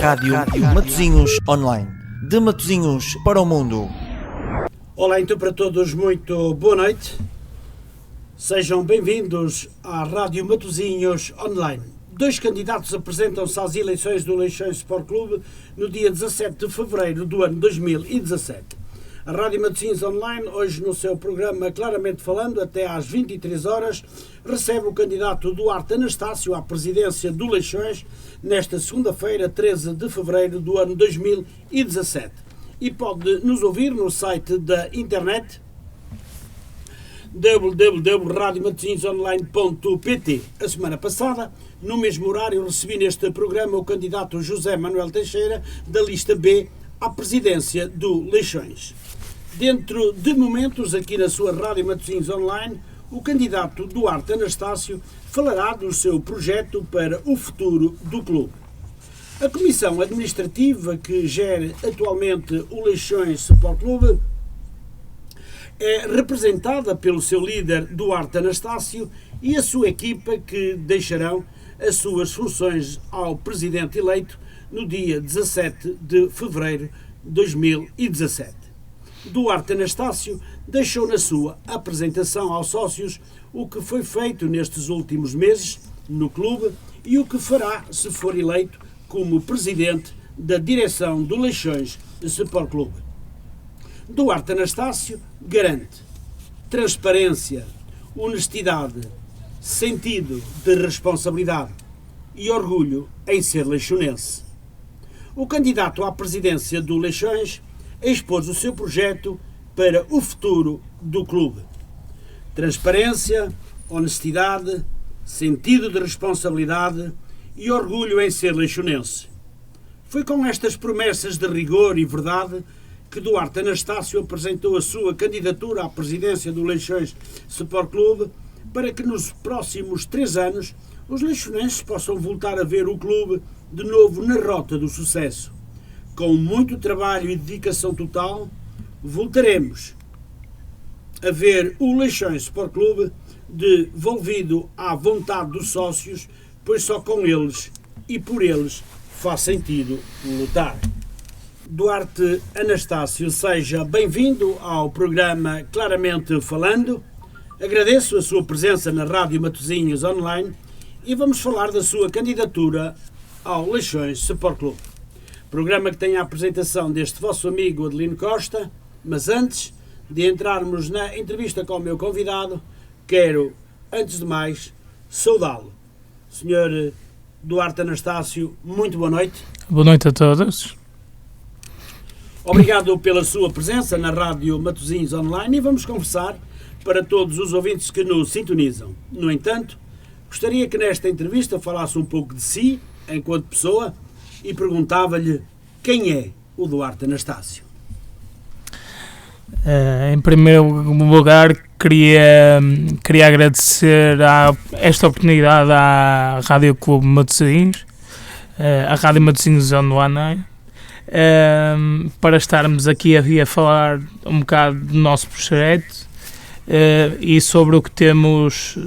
Rádio Matosinhos Online. De Matosinhos para o mundo. Olá então para todos, muito boa noite. Sejam bem-vindos à Rádio Matosinhos Online. 2 candidatos apresentam-se às eleições do Leixões Sport Clube no dia 17 de fevereiro do ano 2017. A Rádio Matosinhos Online, hoje no seu programa Claramente Falando, até às 23 horas, recebe o candidato Duarte Anastácio à presidência do Leixões nesta segunda-feira, 13 de fevereiro do ano 2017. E pode nos ouvir no site da internet www.radiomatosinhosonline.pt. A semana passada, no mesmo horário, recebi neste programa o candidato José Manuel Teixeira, da lista B, à presidência do Leixões. Dentro de momentos, aqui na sua Rádio Matosinhos Online, o candidato Duarte Anastácio falará do seu projeto para o futuro do clube. A comissão administrativa que gera atualmente o Leixões Sport Clube é representada pelo seu líder Duarte Anastácio e a sua equipa, que deixarão as suas funções ao presidente eleito no dia 17 de fevereiro de 2017. Duarte Anastácio deixou na sua apresentação aos sócios o que foi feito nestes últimos meses no clube e o que fará se for eleito como presidente da direção do Leixões Sport Clube. Duarte Anastácio garante transparência, honestidade, sentido de responsabilidade e orgulho em ser leixonense. O candidato à presidência do Leixões expôs o seu projeto para o futuro do clube. Transparência, honestidade, sentido de responsabilidade e orgulho em ser leixonense. Foi com estas promessas de rigor e verdade que Duarte Anastácio apresentou a sua candidatura à presidência do Leixões Sport Clube para que nos próximos 3 anos os leixonenses possam voltar a ver o clube de novo na rota do sucesso. Com muito trabalho e dedicação total, voltaremos a ver o Leixões Sport Clube devolvido à vontade dos sócios, pois só com eles e por eles faz sentido lutar. Duarte Anastácio, seja bem-vindo ao programa Claramente Falando. Agradeço a sua presença na Rádio Matosinhos Online e vamos falar da sua candidatura ao Leixões Sport Clube. Programa que tem a apresentação deste vosso amigo Adelino Costa, mas antes de entrarmos na entrevista com o meu convidado, quero, antes de mais, saudá-lo. Senhor Duarte Anastácio, muito boa noite. Boa noite a todos. Obrigado pela sua presença na Rádio Matosinhos Online e vamos conversar para todos os ouvintes que nos sintonizam. No entanto, gostaria que nesta entrevista falasse um pouco de si, enquanto pessoa, e perguntava-lhe quem é o Duarte Anastácio. Em primeiro lugar, queria agradecer esta oportunidade à Rádio Clube Matosinhos, à Rádio Matosinhos Online, para estarmos aqui a falar um bocado do nosso projeto e sobre o que temos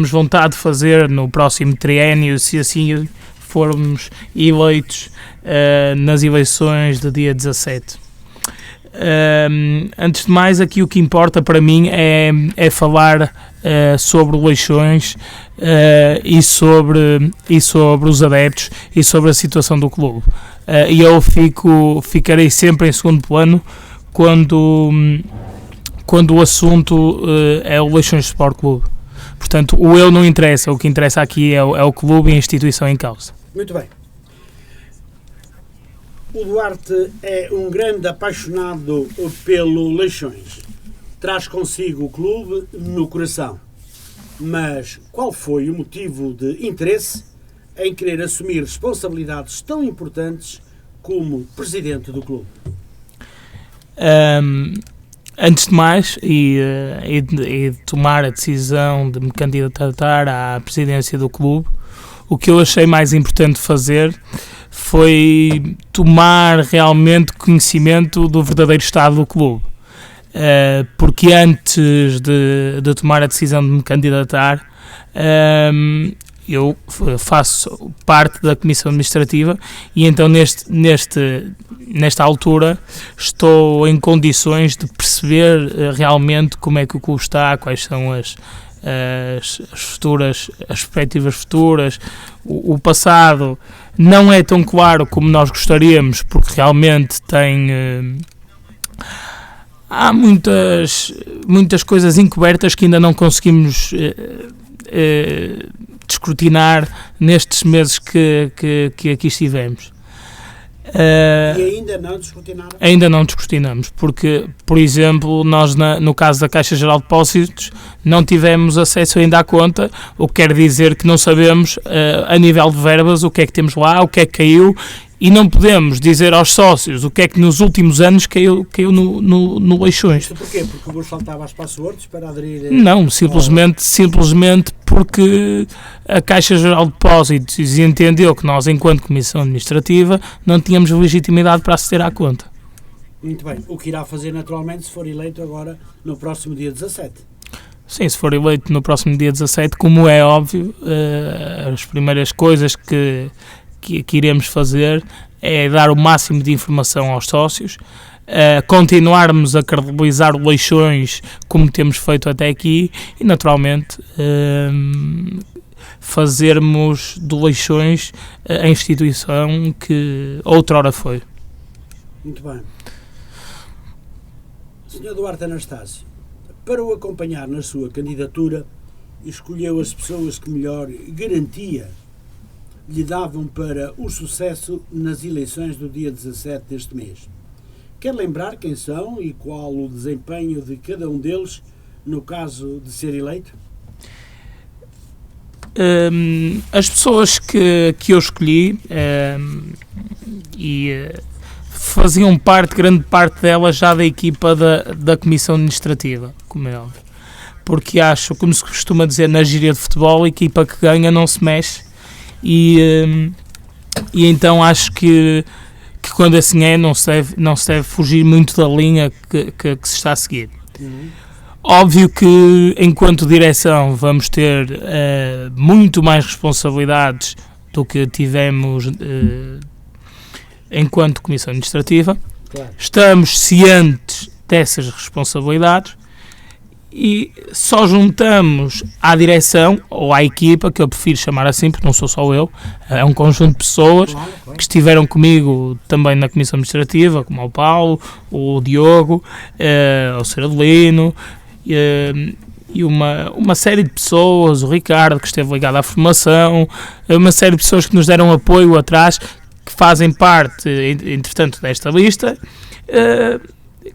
vontade de fazer no próximo triênio, se assim formos eleitos nas eleições do dia 17. Antes de mais, aqui o que importa para mim é falar sobre o Leixões e sobre os adeptos e sobre a situação do clube. E eu ficarei sempre em segundo plano quando o assunto é o Leixões Sport Clube. Portanto, o eu não interessa, o que interessa aqui é o clube e a instituição em causa. Muito bem. O Duarte é um grande apaixonado pelo Leixões. Traz consigo o clube no coração. Mas qual foi o motivo de interesse em querer assumir responsabilidades tão importantes como presidente do clube? Antes de mais, e de tomar a decisão de me candidatar à presidência do clube, o que eu achei mais importante fazer foi tomar realmente conhecimento do verdadeiro estado do clube. Porque antes de tomar a decisão de me candidatar, eu faço parte da Comissão Administrativa e então nesta altura estou em condições de perceber realmente como é que o clube está, quais são as perspectivas futuras. O passado não é tão claro como nós gostaríamos, porque realmente há muitas coisas encobertas que ainda não conseguimos descortinar nestes meses que aqui estivemos. E ainda não descortinaram? Ainda não descortinamos, porque, por exemplo, nós no caso da Caixa Geral de Depósitos não tivemos acesso ainda à conta, o que quer dizer que não sabemos a nível de verbas o que é que temos lá, o que é que caiu, e não podemos dizer aos sócios o que é que nos últimos anos caiu no Leixões. Isto porquê? Porque vos faltava as passwords para aderir? Não, simplesmente porque a Caixa Geral de Depósitos entendeu que nós, enquanto Comissão Administrativa, não tínhamos legitimidade para aceder à conta. Muito bem. O que irá fazer naturalmente se for eleito agora no próximo dia 17? Sim, se for eleito no próximo dia 17, como é óbvio, as primeiras coisas que iremos fazer é dar o máximo de informação aos sócios, continuarmos a credibilizar o Leixões como temos feito até aqui e, naturalmente, fazermos do Leixões a instituição que outrora foi. Muito bem. Sr. Duarte Anastácio, para o acompanhar na sua candidatura, escolheu as pessoas que melhor garantia lhe davam para o sucesso nas eleições do dia 17 deste mês. Quer lembrar quem são e qual o desempenho de cada um deles no caso de ser eleito? As pessoas que eu escolhi faziam grande parte delas já da equipa da Comissão Administrativa, como é óbvio. Porque acho, como se costuma dizer na gíria de futebol, a equipa que ganha não se mexe. E então acho que quando assim não se deve fugir muito da linha que se está a seguir. Óbvio que enquanto direção vamos ter muito mais responsabilidades do que tivemos enquanto Comissão Administrativa. Claro. Estamos cientes dessas responsabilidades e só juntamos à direção, ou à equipa, que eu prefiro chamar assim, porque não sou só eu, é um conjunto de pessoas que estiveram comigo também na Comissão Administrativa, como o Paulo, o Diogo, o Sr. Adelino, e uma série de pessoas, o Ricardo, que esteve ligado à formação, uma série de pessoas que nos deram apoio atrás, que fazem parte, entretanto, desta lista,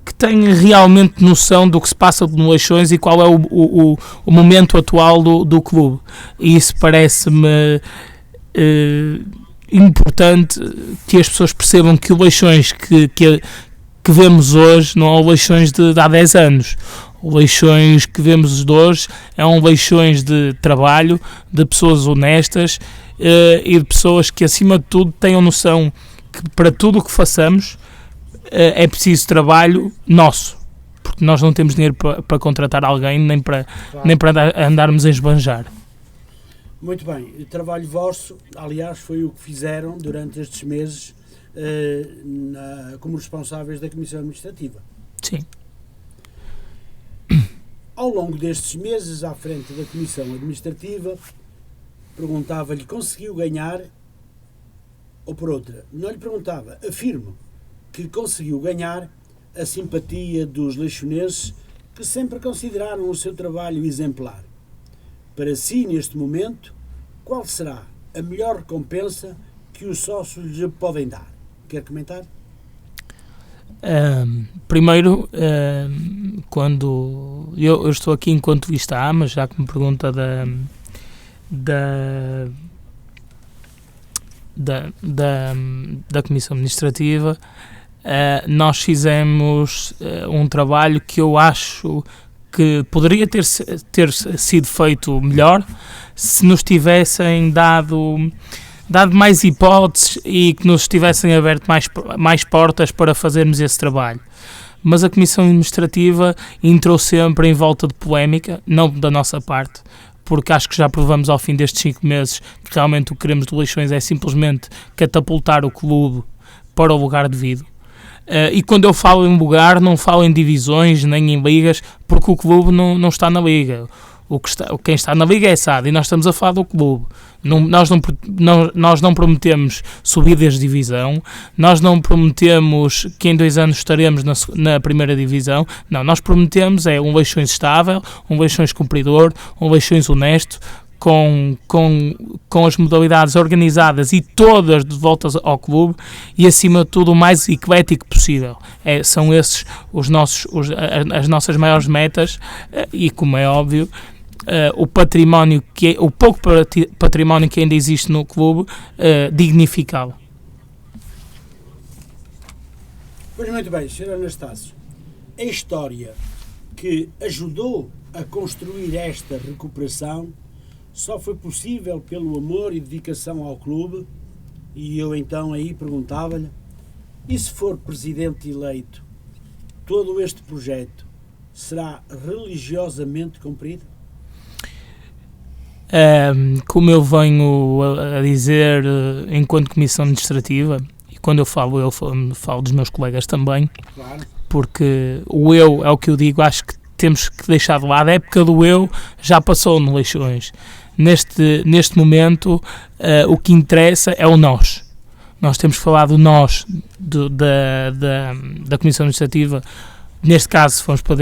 que têm realmente noção do que se passa no Leixões e qual é o momento atual do clube. E isso parece-me importante que as pessoas percebam que o Leixões que vemos hoje não é o Leixões de há 10 anos. O Leixões que vemos de hoje é um Leixões de trabalho, de pessoas honestas e de pessoas que, acima de tudo, tenham noção que para tudo o que façamos é preciso trabalho nosso, porque nós não temos dinheiro para contratar alguém, nem para andarmos a esbanjar. Muito bem, o trabalho vosso, aliás, foi o que fizeram durante estes meses como responsáveis da Comissão Administrativa. Sim. Ao longo destes meses, à frente da Comissão Administrativa, perguntava-lhe, conseguiu ganhar, ou por outra, não lhe perguntava, afirmo que conseguiu ganhar a simpatia dos leixonenses que sempre consideraram o seu trabalho exemplar. Para si, neste momento, qual será a melhor recompensa que os sócios lhe podem dar? Quer comentar? Primeiro, quando eu estou aqui enquanto vista A, mas já que me pergunta da Comissão Administrativa, nós fizemos um trabalho que eu acho que poderia ter sido feito melhor se nos tivessem dado mais hipóteses e que nos tivessem aberto mais portas para fazermos esse trabalho. Mas a Comissão Administrativa entrou sempre em volta de polémica, não da nossa parte. porque acho que já provamos ao fim destes 5 meses que realmente o que queremos do Leixões é simplesmente catapultar o clube para o lugar devido. E quando eu falo em lugar, não falo em divisões nem em ligas, porque o clube não está na liga. Quem está na liga é a SAD e nós estamos a falar do clube. Nós não prometemos subidas de divisão, nós não prometemos que em 2 anos estaremos na primeira divisão. Não, nós prometemos um Leixões estável, um Leixões cumpridor, um Leixões honesto, com as modalidades organizadas e todas de volta ao clube e, acima de tudo, o mais eclético possível. São esses as nossas maiores metas e, como é óbvio, o património o pouco património que ainda existe no clube, dignificá-lo. Pois muito bem, Sr. Anastácio, a história que ajudou a construir esta recuperação só foi possível pelo amor e dedicação ao clube, e eu então aí perguntava-lhe, e se for presidente eleito, todo este projeto será religiosamente cumprido? Como eu venho a dizer enquanto comissão administrativa, e quando eu falo dos meus colegas também, claro, porque o eu é o que eu digo, acho que temos que deixar de lado. A época do eu já passou no Leixões. Neste momento, o que interessa é o nós. Nós temos falado do nós da Comissão Administrativa, neste caso fomos para a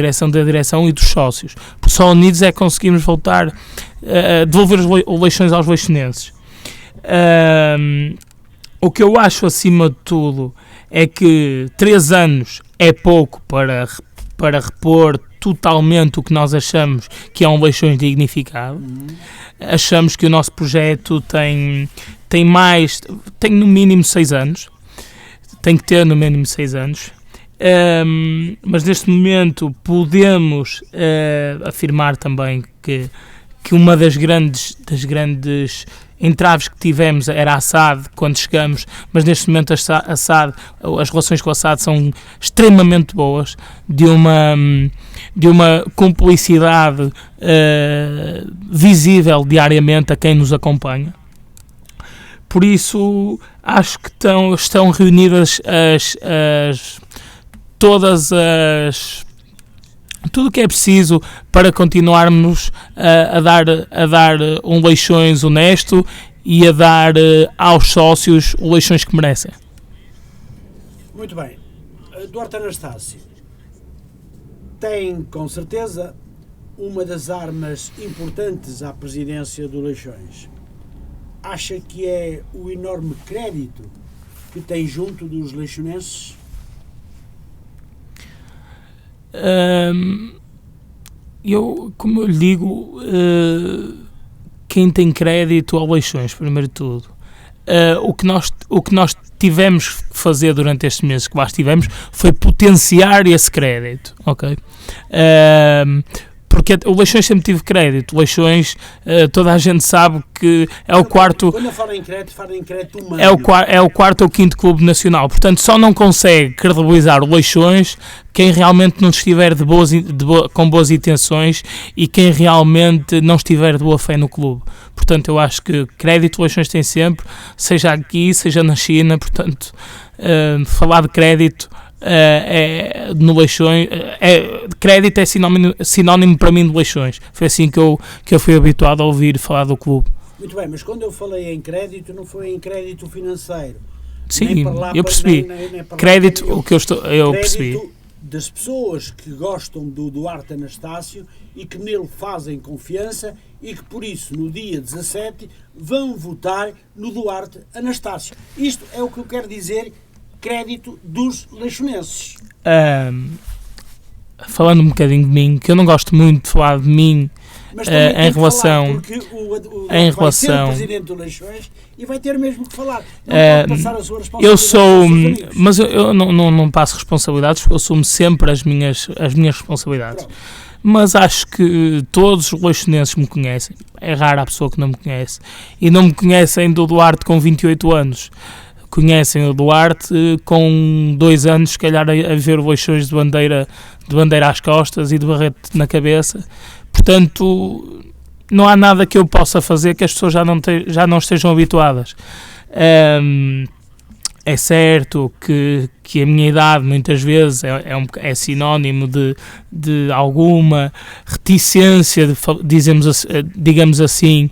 direção e dos sócios, porque só unidos é que conseguimos voltar a devolver os Leixões aos leixonenses. O que eu acho, acima de tudo, é que 3 anos é pouco para repor totalmente o que nós achamos que é um Leixões dignificado. Achamos que o nosso projeto tem no mínimo 6 anos, tem que ter no mínimo 6 anos, mas neste momento podemos afirmar também que uma das grandes entraves que tivemos era a SAD quando chegamos, mas neste momento as relações com a SAD são extremamente boas, de uma cumplicidade visível diariamente a quem nos acompanha. Por isso, acho que estão reunidas tudo o que é preciso para continuarmos a dar um Leixões honesto e a dar aos sócios o Leixões que merecem. Muito bem. Duarte Anastácio tem, com certeza, uma das armas importantes à presidência do Leixões. Acha que é o enorme crédito que tem junto dos leixonenses? Como eu lhe digo, quem tem crédito ao Leixões, primeiro de tudo. O que nós tivemos que fazer durante estes meses que lá estivemos foi potenciar esse crédito, ok? Porque o Leixões sempre tive crédito. O Leixões, toda a gente sabe que é o quarto... Quando eu falo em crédito humano... É o quarto ou quinto clube nacional. Portanto, só não consegue credibilizar o Leixões quem realmente não estiver com boas intenções e quem realmente não estiver de boa fé no clube. Portanto, eu acho que crédito o Leixões tem sempre, seja aqui, seja na China. Portanto, falar de crédito... no Leixões, crédito é sinónimo para mim de Leixões. Foi assim que eu fui habituado a ouvir falar do clube. Muito bem, mas quando eu falei em crédito, não foi em crédito financeiro. Sim, eu percebi. Crédito, o que eu percebi. Das pessoas que gostam do Duarte Anastácio e que nele fazem confiança e que por isso no dia 17 vão votar no Duarte Anastácio. Isto é o que eu quero dizer. Crédito dos leixonenses. Falando um bocadinho de mim, que eu não gosto muito de falar de mim, mas em relação... Porque o em vai relação... ser o presidente do Leixões e vai ter mesmo que falar. Não pode passar a sua responsabilidade. Eu sou... Mas eu não passo responsabilidades, porque eu assumo sempre as minhas responsabilidades. Pronto. Mas acho que todos os leixonenses me conhecem. É rara a pessoa que não me conhece. E não me conhecem do Duarte com 28 anos. Conhecem o Duarte com 2 anos, se calhar, a ver o Leixões de bandeira às costas e de barrete na cabeça. Portanto, não há nada que eu possa fazer que as pessoas já não estejam habituadas. É certo que a minha idade muitas vezes é sinónimo de alguma reticência, digamos assim,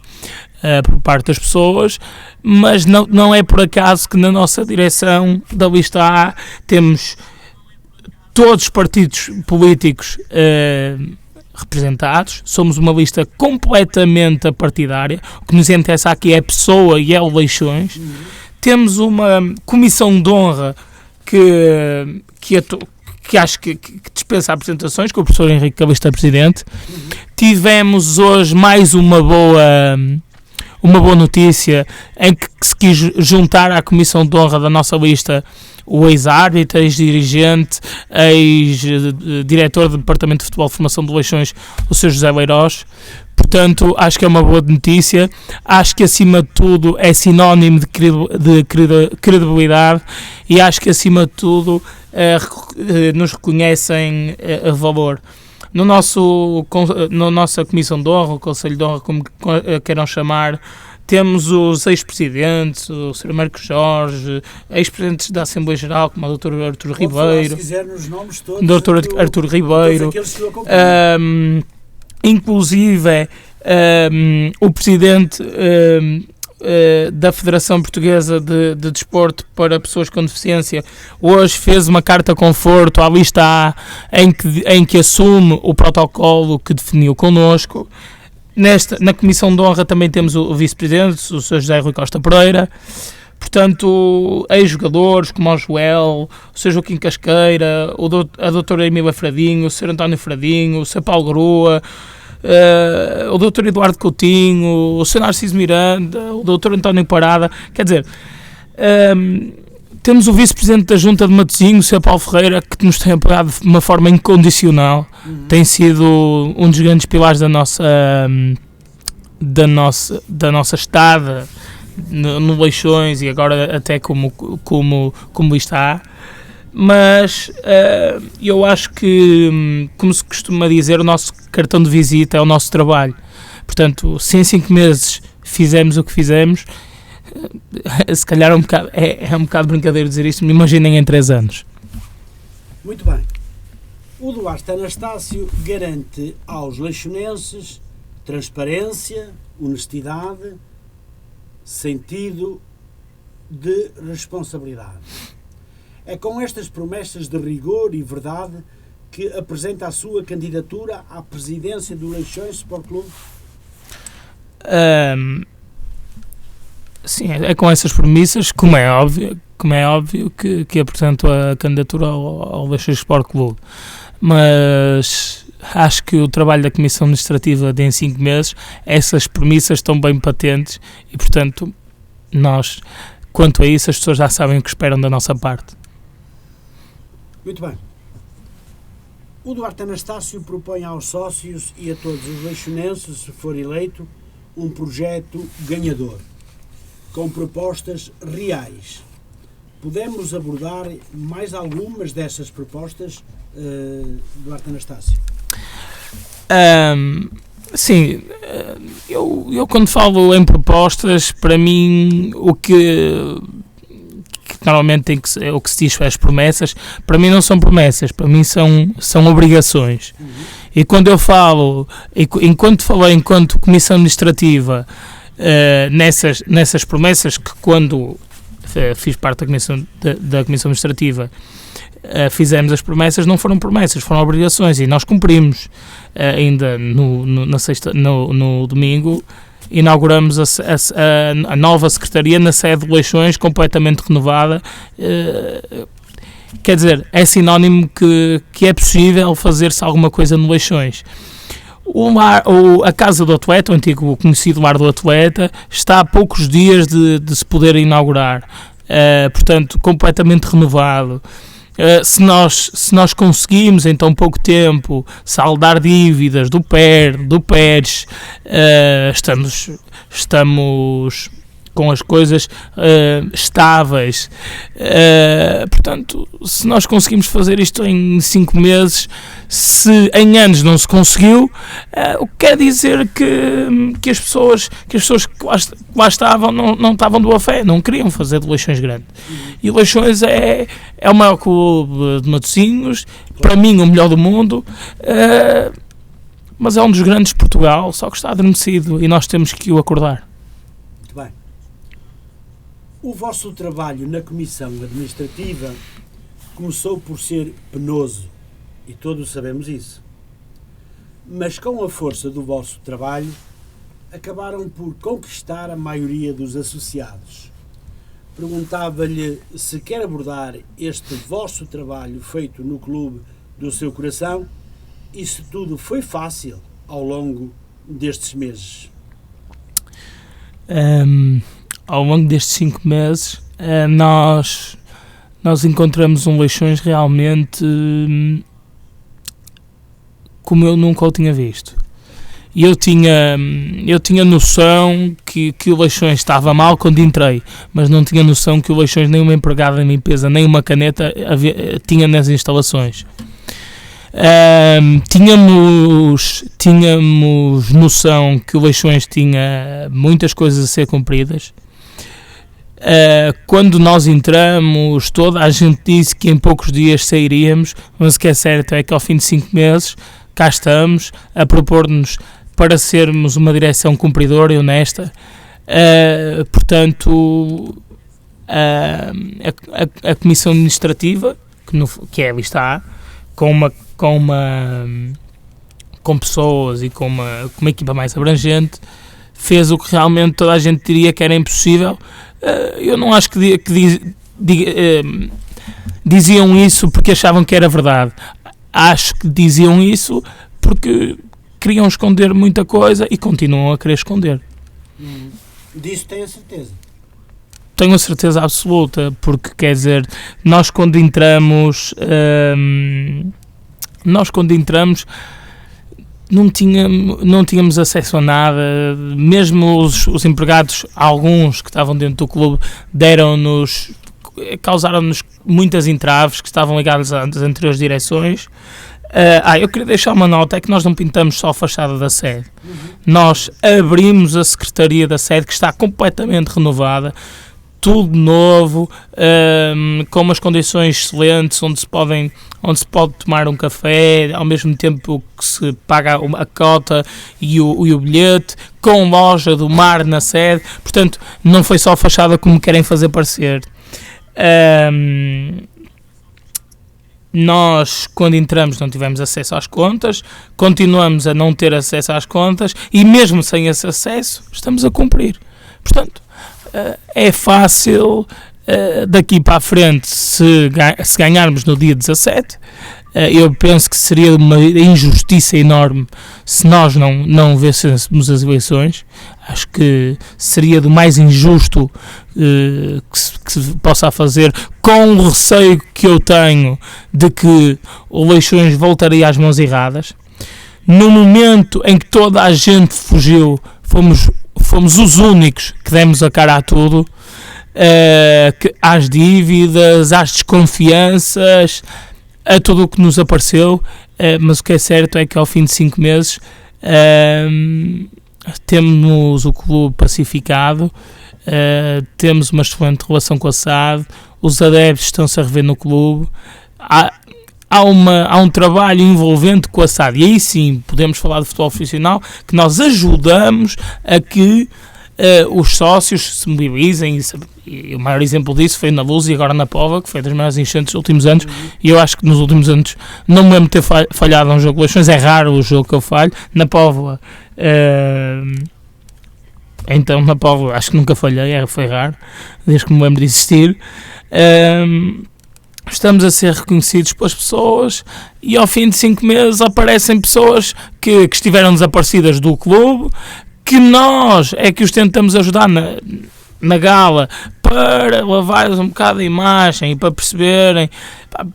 por parte das pessoas, mas não é por acaso que na nossa direção da lista A temos todos os partidos políticos representados, somos uma lista completamente apartidária, o que nos interessa aqui é a pessoa e é o Leixões. Temos uma comissão de honra que acho que dispensa apresentações, com o professor Henrique Calista presidente. Tivemos hoje mais uma boa notícia em que se quis juntar à comissão de honra da nossa lista o ex-árbitro, ex-dirigente, ex-diretor do Departamento de Futebol de Formação de Leixões, o Sr. José Leiroz. Portanto, acho que é uma boa notícia. Acho que, acima de tudo, é sinónimo de credibilidade e acho que, acima de tudo, nos reconhecem a valor. Na nossa Comissão de Honra, o Conselho de Honra, como queiram chamar, temos os ex-presidentes, o Sr. Marcos Jorge, ex-presidentes da Assembleia Geral, como o Dr. Artur Ribeiro, Dr. Artur Ribeiro, inclusive o presidente da Federação Portuguesa de Desporto para Pessoas com Deficiência hoje fez uma carta conforto à lista A em que assume o protocolo que definiu connosco. Na Comissão de Honra também temos o vice-presidente, o Sr. José Rui Costa Pereira. Portanto, ex-jogadores como o Joel, o Sr. Joaquim Casqueira, a doutora Emília Fradinho, o Sr. António Fradinho, o Sr. Paulo Grua, o Dr. Eduardo Coutinho, o Sr. Narciso Miranda, o Dr. António Parada. Quer dizer, temos o vice-presidente da Junta de Matosinhos, o Sr. Paulo Ferreira, que nos tem apoiado de uma forma incondicional. Tem sido um dos grandes pilares da nossa estada no Leixões e agora até como lista A. Mas eu acho que, como se costuma dizer, o nosso cartão de visita é o nosso trabalho. Portanto, se em 5 meses fizemos o que fizemos, se calhar é um bocado brincadeiro dizer isto, me imaginem em 3 anos. Muito bem. O Duarte Anastácio garante aos leixonenses transparência, honestidade, sentido de responsabilidade. É com estas promessas de rigor e verdade que apresenta a sua candidatura à presidência do Leixões Sport Clube? Sim, é com essas premissas, como é óbvio que apresento a candidatura ao Leixões Sport Clube. Mas acho que o trabalho da Comissão Administrativa de em 5 meses, essas premissas estão bem patentes e, portanto, nós, quanto a isso, as pessoas já sabem o que esperam da nossa parte. Muito bem. O Duarte Anastácio propõe aos sócios e a todos os leixonenses, se for eleito, um projeto ganhador, com propostas reais. Podemos abordar mais algumas dessas propostas, Duarte Anastácio? Sim, eu quando falo em propostas, para mim o que normalmente o que se diz as promessas, para mim não são promessas, para mim são obrigações. E quando eu falo, enquanto Comissão Administrativa, nessas promessas, que quando fiz parte da Comissão Administrativa, fizemos as promessas, não foram promessas, foram obrigações, e nós cumprimos. Ainda no domingo inauguramos a nova secretaria na sede de Leixões, completamente renovada. Quer dizer, é sinónimo que é possível fazer-se alguma coisa no Leixões. A Casa do Atleta, o antigo conhecido Lar do Atleta, está a poucos dias de se poder inaugurar, portanto, completamente renovado. Se nós conseguimos em tão pouco tempo saldar dívidas do PERS, estamos com as coisas estáveis. Portanto, se nós conseguimos fazer isto em 5 meses, se em anos não se conseguiu, o que quer dizer que as pessoas que lá estavam não estavam de boa fé, não queriam fazer de Leixões grande. E o Leixões é o maior clube de Matosinhos, para mim o melhor do mundo, mas é um dos grandes de Portugal, só que está adormecido e nós temos que o acordar. Muito bem. O vosso trabalho na Comissão Administrativa começou por ser penoso, e todos sabemos isso. Mas com a força do vosso trabalho, acabaram por conquistar a maioria dos associados. Perguntava-lhe se quer abordar este vosso trabalho feito no clube do seu coração e se tudo foi fácil ao longo destes meses. Ao longo destes 5 meses, nós encontramos um Leixões realmente como eu nunca o tinha visto. E eu tinha noção que o Leixões estava mal quando entrei, mas não tinha noção que o Leixões nem uma empregada de limpeza, nem uma caneta tinha nas instalações. Tínhamos noção que o Leixões tinha muitas coisas a ser cumpridas. Quando nós entramos, toda a gente disse que em poucos dias sairíamos, mas o que é certo é que ao fim de 5 meses cá estamos a propor-nos para sermos uma direção cumpridora e honesta. Portanto, a Comissão Administrativa, que ali está, com pessoas e com uma equipa mais abrangente, fez o que realmente toda a gente diria que era impossível. Eu não acho que diziam isso porque achavam que era verdade. Acho que diziam isso porque queriam esconder muita coisa e continuam a querer esconder. Disso tenho a certeza. Tenho a certeza absoluta, porque quer dizer, nós quando entramos não tínhamos acesso a nada, mesmo os empregados, alguns que estavam dentro do clube, causaram-nos muitas entraves que estavam ligadas às anteriores direções. Eu queria deixar uma nota, é que nós não pintamos só a fachada da sede. Nós abrimos a secretaria da sede, que está completamente renovada, tudo novo, com umas condições excelentes, onde se pode tomar um café, ao mesmo tempo que se paga a cota e o bilhete, com loja do mar na sede. Portanto, não foi só a fachada como querem fazer parecer. Nós, quando entramos, não tivemos acesso às contas, continuamos a não ter acesso às contas e mesmo sem esse acesso, estamos a cumprir. Portanto, é fácil daqui para a frente, se ganharmos no dia 17, eu penso que seria uma injustiça enorme se nós não vencêssemos as eleições. Acho que seria do mais injusto que se possa fazer, com o receio que eu tenho de que o Leixões voltaria às mãos erradas. No momento em que toda a gente fugiu, fomos os únicos que demos a cara a tudo, às dívidas, às desconfianças, a tudo o que nos apareceu, mas o que é certo é que ao fim de 5 meses temos o clube pacificado, temos uma excelente relação com a SAD, os adeptos estão-se a rever no clube, há um trabalho envolvente com a SAD, e aí sim podemos falar de futebol profissional, que nós ajudamos a que os sócios se mobilizem, e o maior exemplo disso foi na Luz e agora na Póvoa, que foi das maiores enchentes dos últimos anos, e eu acho que nos últimos anos não me lembro de ter falhado a um jogo de Leixões, é raro o jogo que eu falho. Na Póvoa, então na Póvoa acho que nunca falhei, foi raro, desde que me lembro de existir. Estamos a ser reconhecidos pelas pessoas e ao fim de 5 meses aparecem pessoas que estiveram desaparecidas do clube, que nós é que os tentamos ajudar na gala para lavar um bocado a imagem e para perceberem,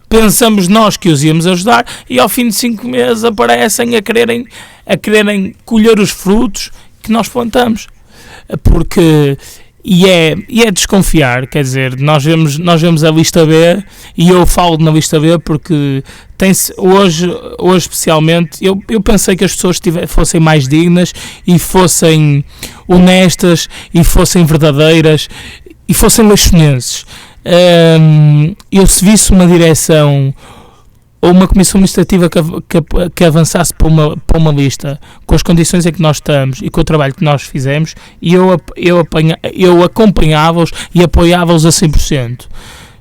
pensamos nós que os íamos ajudar, e ao fim de 5 meses aparecem a quererem colher os frutos que nós plantamos, porque é desconfiar, quer dizer, nós vemos a lista B, e eu falo na lista B porque hoje especialmente, eu pensei que as pessoas fossem mais dignas e fossem honestas e fossem verdadeiras e fossem leixonenses. Eu, se visse uma direção ou uma comissão administrativa que avançasse para uma lista com as condições em que nós estamos e com o trabalho que nós fizemos, eu acompanhava-os e apoiava-os a 100%.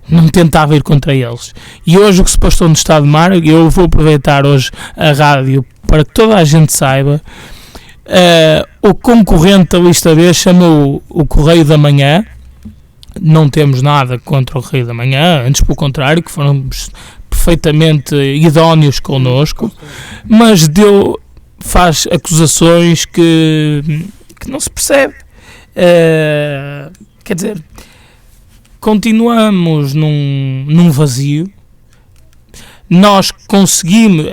Não tentava ir contra eles. E hoje o que se passou no Estado de Mar, eu vou aproveitar hoje a rádio para que toda a gente saiba, o concorrente da lista B chamou o Correio da Manhã. Não temos nada contra o Correio da Manhã, antes pelo contrário, que foram perfeitamente idóneos connosco, mas faz acusações que não se percebe. Quer dizer, continuamos num vazio.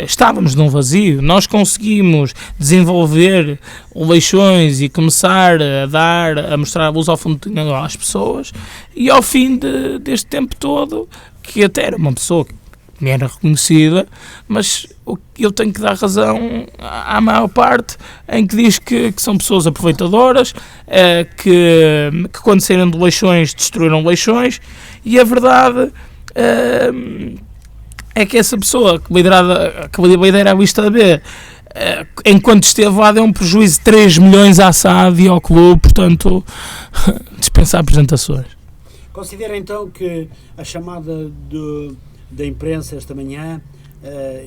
Estávamos num vazio, nós conseguimos desenvolver o Leixões e começar a mostrar a luz ao fundo do túnel às pessoas, e ao fim deste tempo todo, que até era uma pessoa que me era reconhecida, mas eu tenho que dar razão à maior parte em que diz que são pessoas aproveitadoras, que quando saíram de Leixões destruíram Leixões, e a verdade é que essa pessoa que lidera a lista B, enquanto esteve lá, deu um prejuízo de 3 milhões à SAD e ao clube, portanto dispensa apresentações. Considera então que a chamada da imprensa esta manhã,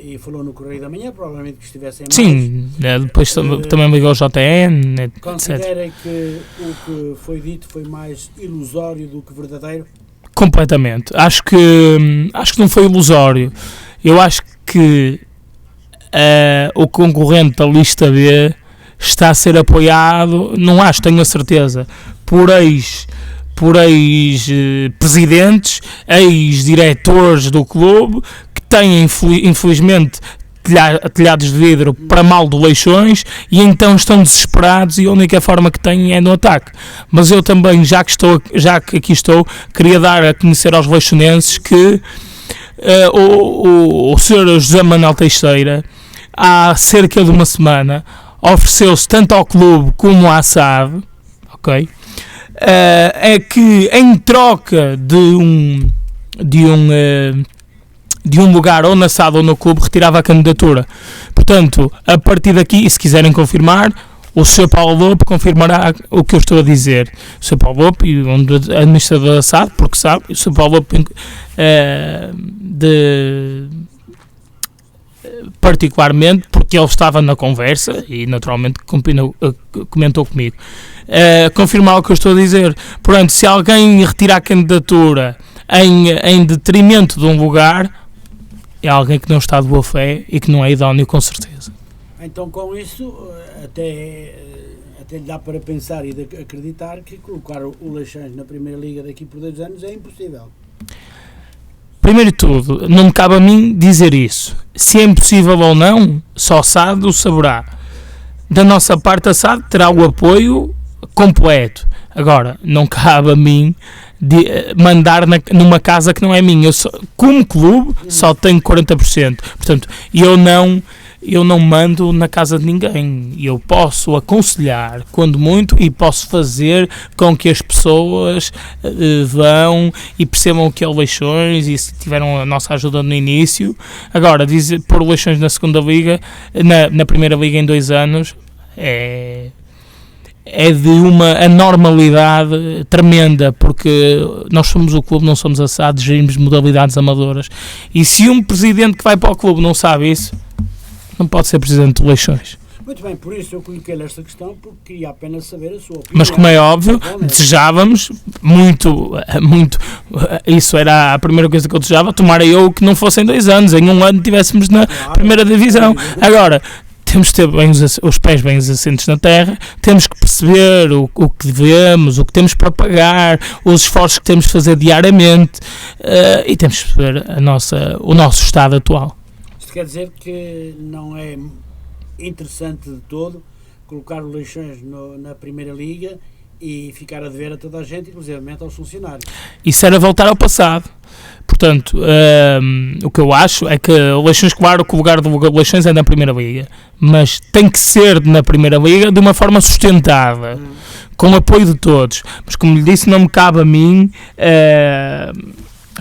e falou no Correio da Manhã, provavelmente que estivessem mais. Sim, depois também ligou ao JN, etc. Considera que o que foi dito foi mais ilusório do que verdadeiro? Completamente. Acho que não foi ilusório. Eu acho que o concorrente da lista B está a ser apoiado, tenho a certeza, por ex-presidentes, ex-diretores do clube, que têm, infelizmente, telhados de vidro para mal do Leixões, e então estão desesperados, e a única forma que têm é no ataque. Mas eu também, já que aqui estou, queria dar a conhecer aos leixonenses que o Sr. José Manuel Teixeira, há cerca de uma semana, ofereceu-se tanto ao clube como à SAD, ok? É que em troca de um lugar ou na SAD ou no clube, retirava a candidatura. Portanto, a partir daqui, e se quiserem confirmar, o Sr. Paulo Lopo confirmará o que eu estou a dizer. O Sr. Paulo Lopo, administrador da SAD, porque sabe, o Sr. Paulo Lopo particularmente, porque ele estava na conversa e naturalmente comentou comigo. Confirmar o que eu estou a dizer. Portanto, se alguém retirar a candidatura em detrimento de um lugar, é alguém que não está de boa fé e que não é idóneo, com certeza. Então, com isso, até lhe dá para pensar e de acreditar que colocar o Leixões na Primeira Liga daqui por 2 anos é impossível. Primeiro de tudo, não me cabe a mim dizer isso. Se é impossível ou não, só a SAD o saberá. Da nossa parte, a SAD terá o apoio completo. Agora, não cabe a mim mandar numa casa que não é minha. Como clube, só tenho 40%. Portanto, eu não mando na casa de ninguém. Eu posso aconselhar, quando muito, e posso fazer com que as pessoas vão e percebam o que é o Leixões, e se tiveram a nossa ajuda no início. Agora, pôr o Leixões na segunda liga, na Primeira Liga em 2 anos, é de uma anormalidade tremenda, porque nós somos o clube, não somos a SAD, gerimos modalidades amadoras, e se um presidente que vai para o clube não sabe isso, não pode ser presidente do Leixões. Muito bem, por isso eu coloquei-lhe esta questão, porque queria apenas saber a sua opinião. Mas, como é óbvio, desejávamos muito, isso era a primeira coisa que eu desejava, tomara eu que não fossem 2 anos, em 1 ano estivéssemos na primeira divisão. Agora, temos que ter os pés bem assentes na terra, temos que perceber o que devemos, o que temos para pagar, os esforços que temos de fazer diariamente, e temos que perceber o nosso estado atual. Isto quer dizer que não é interessante de todo colocar o Leixões na Primeira Liga e ficar a dever a toda a gente, inclusive aos funcionários. Isso era voltar ao passado. Portanto, o que eu acho é que o Leixões, claro que o lugar do Leixões é na Primeira Liga, mas tem que ser na Primeira Liga de uma forma sustentada, com o apoio de todos. Mas como lhe disse, não me cabe a mim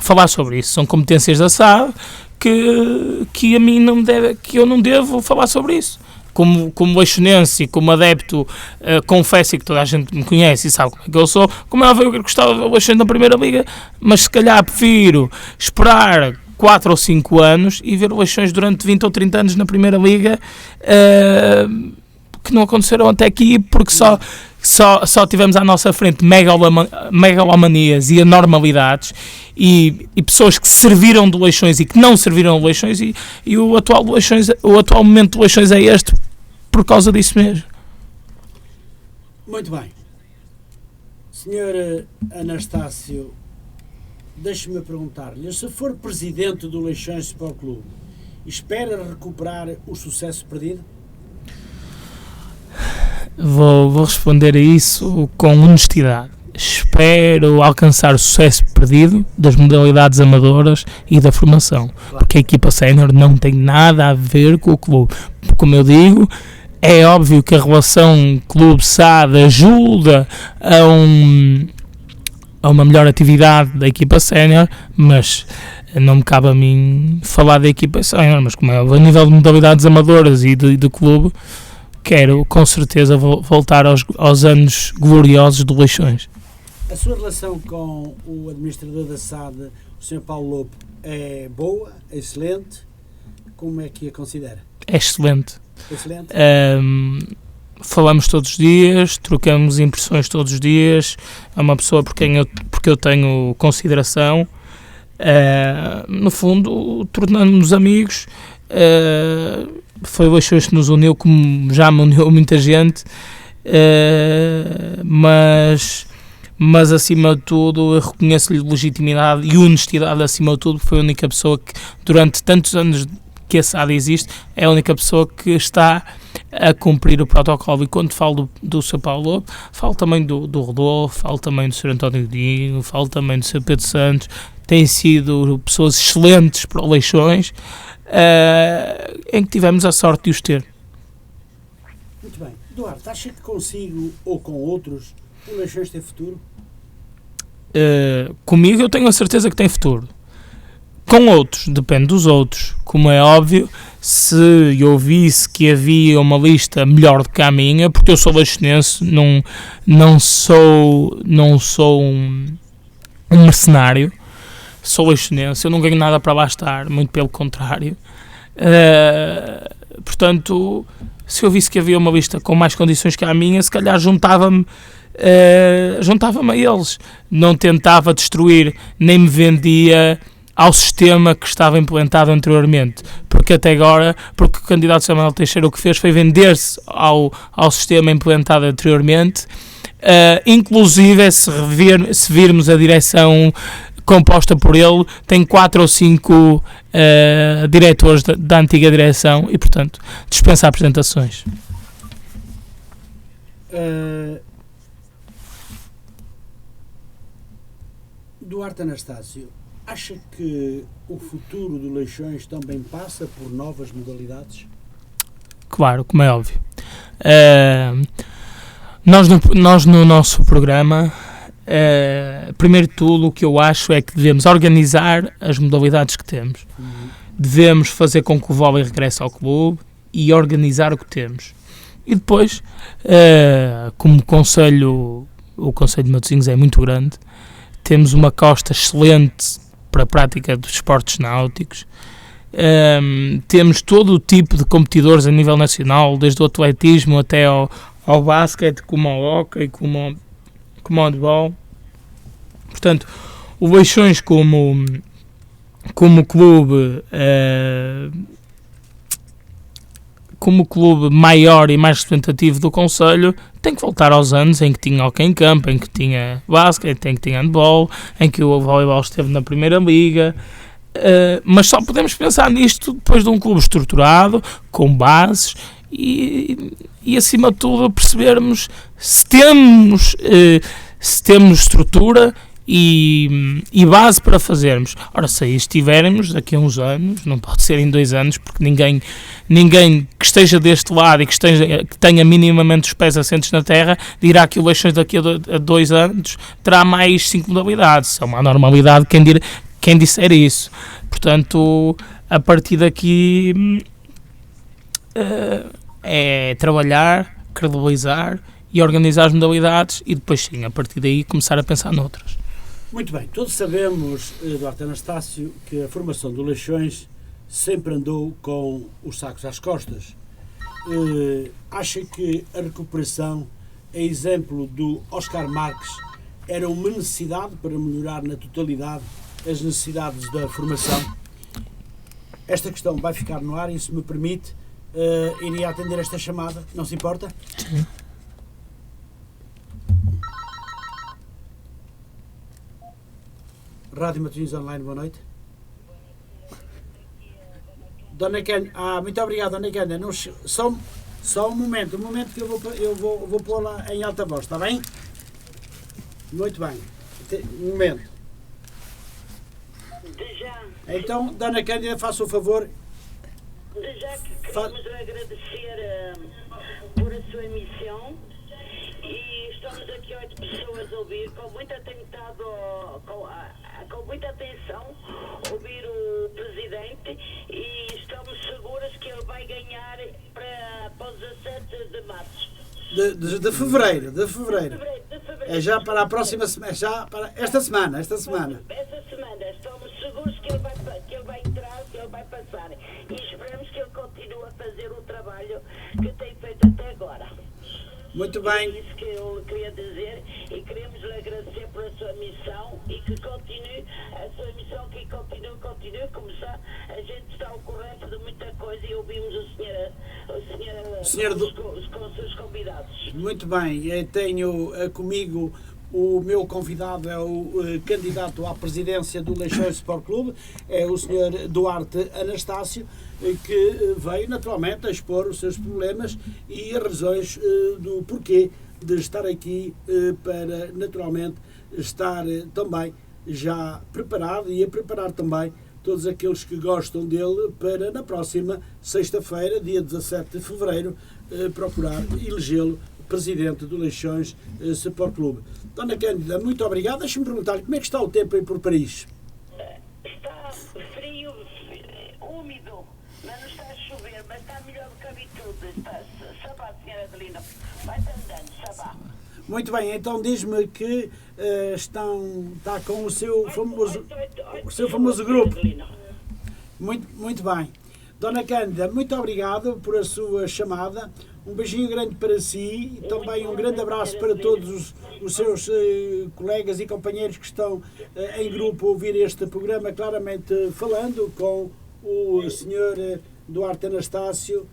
falar sobre isso. São competências da SAD que a mim não me deve, que eu não devo falar sobre isso. Como leixonense e como adepto, confesso que toda a gente me conhece e sabe como é que eu sou, como é óbvio que eu gostava de Leixões na Primeira Liga, mas se calhar prefiro esperar 4 ou 5 anos e ver Leixões durante 20 ou 30 anos na Primeira Liga, que não aconteceram até aqui, porque só tivemos à nossa frente megalomanias e anormalidades e pessoas que serviram de Leixões e que não serviram de Leixões, e o atual momento de Leixões é este por causa disso mesmo. Muito bem. Senhor Anastácio, deixe-me perguntar-lhe, se for presidente do Leixões Sport Clube, espera recuperar o sucesso perdido? Vou responder a isso com honestidade. Espero alcançar o sucesso perdido das modalidades amadoras e da formação, porque a equipa sénior não tem nada a ver com o clube. Como eu digo, é óbvio que a relação clube-SAD ajuda a uma melhor atividade da equipa sénior, mas não me cabe a mim falar da equipa sénior, mas como é a nível de modalidades amadoras e do clube, quero com certeza voltar aos anos gloriosos do Leixões. A sua relação com o administrador da SAD, o Sr. Paulo Lopo, é boa, é excelente? Como é que a considera? É excelente. Excelente? Falamos todos os dias, trocamos impressões todos os dias, é uma pessoa porque eu tenho consideração, no fundo tornando-nos amigos. Foi o Leixões que nos uniu, como já me uniu muita gente, mas acima de tudo eu reconheço-lhe legitimidade e honestidade acima de tudo. Foi a única pessoa que durante tantos anos que a SAD existe, é a única pessoa que está a cumprir o protocolo. E quando falo do Sr. Paulo Lopo, falo também do Rodolfo, falo também do Sr. António Godinho, falo também do Sr. Pedro Santos. Têm sido pessoas excelentes para o Leixões, em que tivemos a sorte de os ter. Muito bem. Duarte, acha que consigo ou com outros o Leixões tem futuro? Comigo eu tenho a certeza que tem futuro. Com outros, depende dos outros. Como é óbvio, se eu visse que havia uma lista melhor do que a minha, porque eu sou leixonense, não sou um mercenário, sou leixonense, eu não ganho nada para lá estar, muito pelo contrário. Portanto, se eu visse que havia uma lista com mais condições que a minha, se calhar juntava-me a eles. Não tentava destruir, nem me vendia ao sistema que estava implementado anteriormente, porque até agora, porque o candidato Samuel Teixeira o que fez foi vender-se ao sistema implementado anteriormente, inclusive se virmos a direção composta por ele, tem 4 ou 5 diretores da antiga direção e, portanto, dispensa apresentações. Duarte Anastácio, acha que o futuro do Leixões também passa por novas modalidades? Claro, como é óbvio. Nós no nosso programa, primeiro de tudo, o que eu acho é que devemos organizar as modalidades que temos. Devemos fazer com que o vôlei regresse ao clube e organizar o que temos. E depois, como o Conselho de Matosinhos é muito grande, temos uma costa excelente para a prática dos esportes náuticos. Temos todo o tipo de competidores a nível nacional, desde o atletismo até ao basquete, como ao hóquei, como ao handball. Portanto, o Leixões como clube maior e mais representativo do Conselho, tem que voltar aos anos em que tinha hóquei em campo, em que tinha basquete, em que tinha handball, em que o voleibol esteve na Primeira Liga, mas só podemos pensar nisto depois de um clube estruturado, com bases e acima de tudo percebermos se temos estrutura e base para fazermos. Ora, se aí estivermos daqui a uns anos, não pode ser em 2 anos, porque ninguém que esteja deste lado e que tenha minimamente os pés assentes na terra dirá que o Leixões daqui a 2 anos terá mais 5 modalidades. É uma normalidade quem disser isso. Portanto, a partir daqui é trabalhar, credibilizar e organizar as modalidades e depois sim, a partir daí começar a pensar noutras. Muito bem, todos sabemos, Duarte Anastácio, que a formação do Leixões sempre andou com os sacos às costas. Acha que a recuperação, a exemplo do Oscar Marques, era uma necessidade para melhorar na totalidade as necessidades da formação? Esta questão vai ficar no ar e, se me permite, iria atender esta chamada, não se importa? Sim. Rádio Matosinhos Online, boa noite. Dona Cândida, muito obrigado, Dona Cândida. Só um momento que eu vou pô-la em alta voz, está bem? Muito bem. Um momento. De já. Então, Dona Cândida, faça o favor. De já que queremos agradecer por a sua emissão e estamos aqui 8 pessoas a ouvir com muita atenção, ouvir o Presidente e estamos seguros que ele vai ganhar para os 17 de março. De fevereiro. É já para a próxima semana, já para esta semana. Esta semana, estamos seguros que ele vai entrar, que ele vai passar e esperamos que ele continue a fazer o trabalho que tem feito até agora. Muito bem. É isso que eu queria dizer e queremos lhe agradecer por a sua missão e que continue a sua missão, que continue, começar. A gente está ao corrente de muita coisa e ouvimos os seus convidados. Muito bem, eu tenho comigo o meu convidado, é o candidato à presidência do Leixões Sport Clube, é o Sr. Duarte Anastácio, que veio naturalmente a expor os seus problemas e as razões do porquê de estar aqui para naturalmente estar também já preparado e a preparar também todos aqueles que gostam dele para na próxima sexta-feira, dia 17 de fevereiro, procurar elegê-lo presidente do Leixões Sport Clube. Dona Cândida, muito obrigado. Deixe-me perguntar-lhe como é que está o tempo aí por Paris? Está frio, úmido, mas não está a chover, mas está melhor do que a habitude. Sabá, senhora Adelina, vai-se andando, sabá. Muito bem, então diz-me que está com o seu famoso grupo. Muito bem. Dona Cândida, muito obrigado por a sua chamada. Um beijinho grande para si e também um grande abraço para todos os seus colegas e companheiros que estão em grupo a ouvir este programa, claramente falando com o Sr. Duarte Anastácio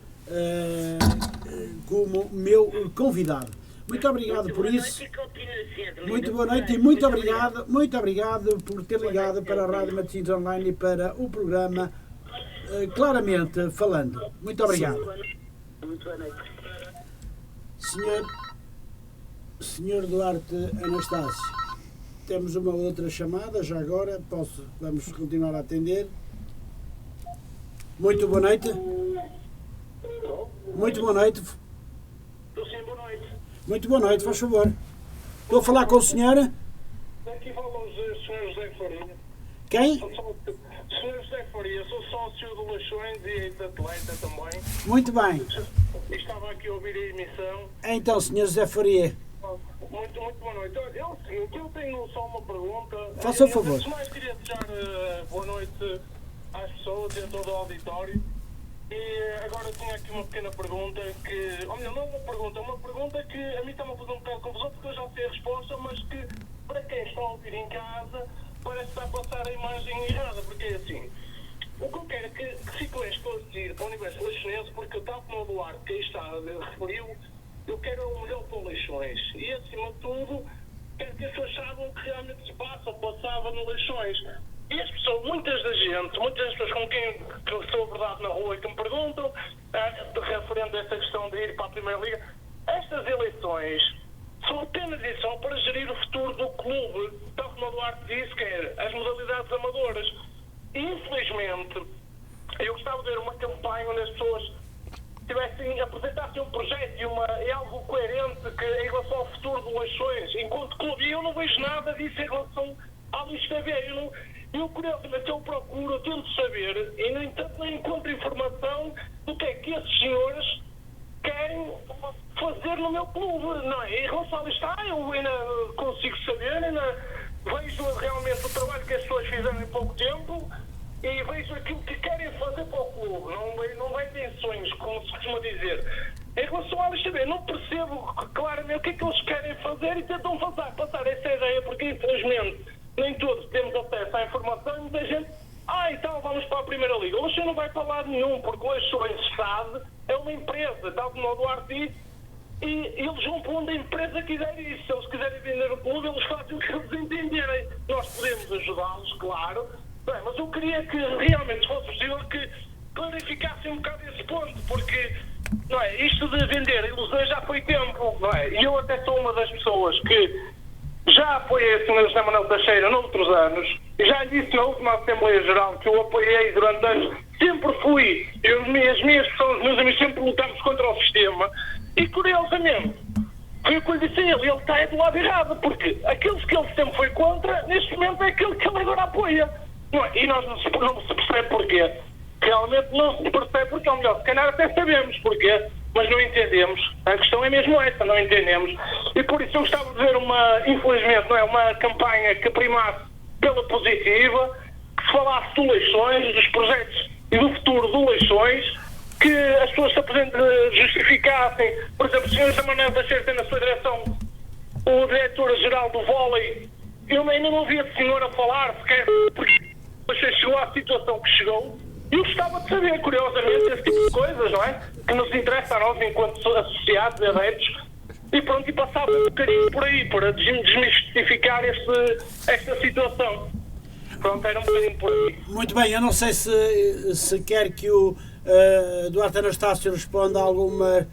como meu convidado. Muito obrigado por isso. Muito boa noite e muito obrigado por ter ligado para a Rádio Matosinhos Online e para o programa Claramente Falando. Muito obrigado. Muito boa noite. Senhor Duarte Anastácio, temos uma outra chamada, já agora, vamos continuar a atender. Muito boa noite. Muito boa noite. Estou sim, boa noite. Muito boa noite, faz favor. Estou a falar com o senhor? Aqui fala o Sr. José Faria. Quem? Sr. José Faria, sou sócio do Leixões e ex-atleta também. Muito bem. Estava aqui a ouvir a emissão. Então, senhor José Faria. Muito boa noite. Olha, é o seguinte, eu tenho só uma pergunta. Faça o favor. Antes de mais, queria desejar boa noite às pessoas e a todo o auditório. E agora tinha aqui uma pequena pergunta que... Ou melhor, não uma pergunta que a mim está-me a fazer um bocado de confusão porque eu já sei a resposta, mas que para quem está a ouvir em casa parece estar a passar a imagem errada, porque é assim... O que eu quero é que fique bem esclarecido para o universo leixonense, porque eu, tal como o Duarte que aí está referiu, eu quero o melhor para o Leixões. E, acima de tudo, quero que as pessoas saibam o que realmente se passa ou passava no Leixões. E as pessoas, muitas das pessoas com quem eu sou abordado na rua e que me perguntam, referente a esta questão de ir para a Primeira Liga, estas eleições são apenas e só para gerir o futuro do clube, tal como o Duarte disse, que é as modalidades amadoras. E, infelizmente, eu gostava de ver uma campanha onde as pessoas apresentassem um projeto e algo coerente que, em relação ao futuro do Leixões, enquanto clube. E eu não vejo nada disso em relação à Luz TV. Curiosamente, eu procuro, tento saber, e, no entanto, não encontro informação do que é que esses senhores querem fazer no meu clube. Não é? Em relação a isto, eu ainda consigo saber, ainda vejo realmente o trabalho que as pessoas fizeram em pouco tempo e vejo aquilo que querem fazer para o clube. Não vai ter sonhos, como se costuma dizer. Em relação a isto, não percebo claramente o que é que eles querem fazer e tentam passar essa ideia, porque infelizmente nem todos temos acesso à informação e muita gente, então vamos para a Primeira Liga. O Leixões não vai para lado nenhum, porque o Leixões é uma empresa, tal como o Duarte disse, e eles vão para onde a empresa quiser isso. Se eles quiserem vender o clube, eles fazem o que eles entenderem. Nós podemos ajudá-los, claro, mas eu queria que realmente fosse possível que clarificassem um bocado esse ponto, porque isto de vender ilusões já foi tempo, e eu até sou uma das pessoas que já apoiei a Sr. José Manuel Teixeira noutros anos, e já lhe disse na última Assembleia Geral que eu apoiei durante anos, sempre fui, as minhas pessoas, os meus amigos, sempre lutámos contra o sistema, e curiosamente, foi o que eu lhe disse a ele está do lado errado, porque aqueles que ele sempre foi contra, neste momento é aquele que ele agora apoia. E nós não se percebe porquê. Realmente não se percebe porque, ou melhor, se calhar até sabemos porquê, mas não entendemos. A questão é mesmo essa, não entendemos. E por isso eu gostava de ver infelizmente, uma campanha que primasse pela positiva, que se falasse do Leixões, dos projetos e do futuro do Leixões, que as pessoas se justificassem. Por exemplo, o Sr. José Manuel Teixeira tem na sua direção o diretor-geral do vôlei. Eu ainda não ouvi a senhora falar sequer, porque chegou à situação que chegou. E eu gostava de saber, curiosamente, esse tipo de coisas, não é? Que nos interessa a nós, enquanto associados e adeptos, e passava um bocadinho por aí, para desmistificar esta situação. Pronto, era um bocadinho por aí. Muito bem, eu não sei se quer que o Duarte Anastácio responda a alguma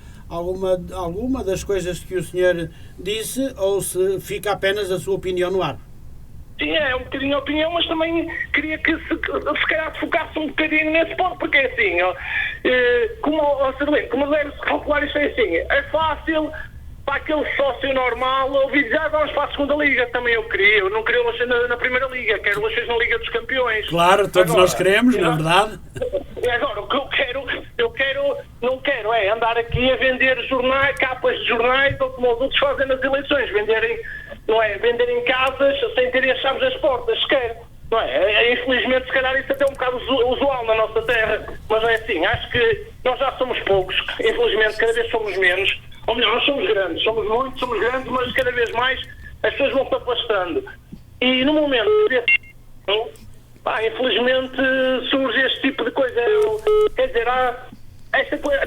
das coisas que o senhor disse, ou se fica apenas a sua opinião no ar. Sim, é um bocadinho a opinião, mas também queria que se calhar focasse um bocadinho nesse ponto, porque é assim, como deve-se calcular isto é assim, é fácil para aquele sócio normal ouvir dizer, vamos para a segunda liga, também eu não queria o Leixões na Primeira Liga, quero o Leixões na Liga dos Campeões. Claro, todos nós queremos, na verdade. Agora, o que não quero é andar aqui a vender capas de jornais, ou como os outros fazem nas eleições, venderem casas sem terem as chaves das portas, sequer. Infelizmente, se calhar isso até é um bocado usual na nossa terra, mas é assim, acho que nós já somos poucos, infelizmente cada vez somos menos, ou melhor, nós somos grandes, somos grandes, mas cada vvez mais as pessoas vão se afastando. E no momento infelizmente surge este tipo de coisa. Quer dizer,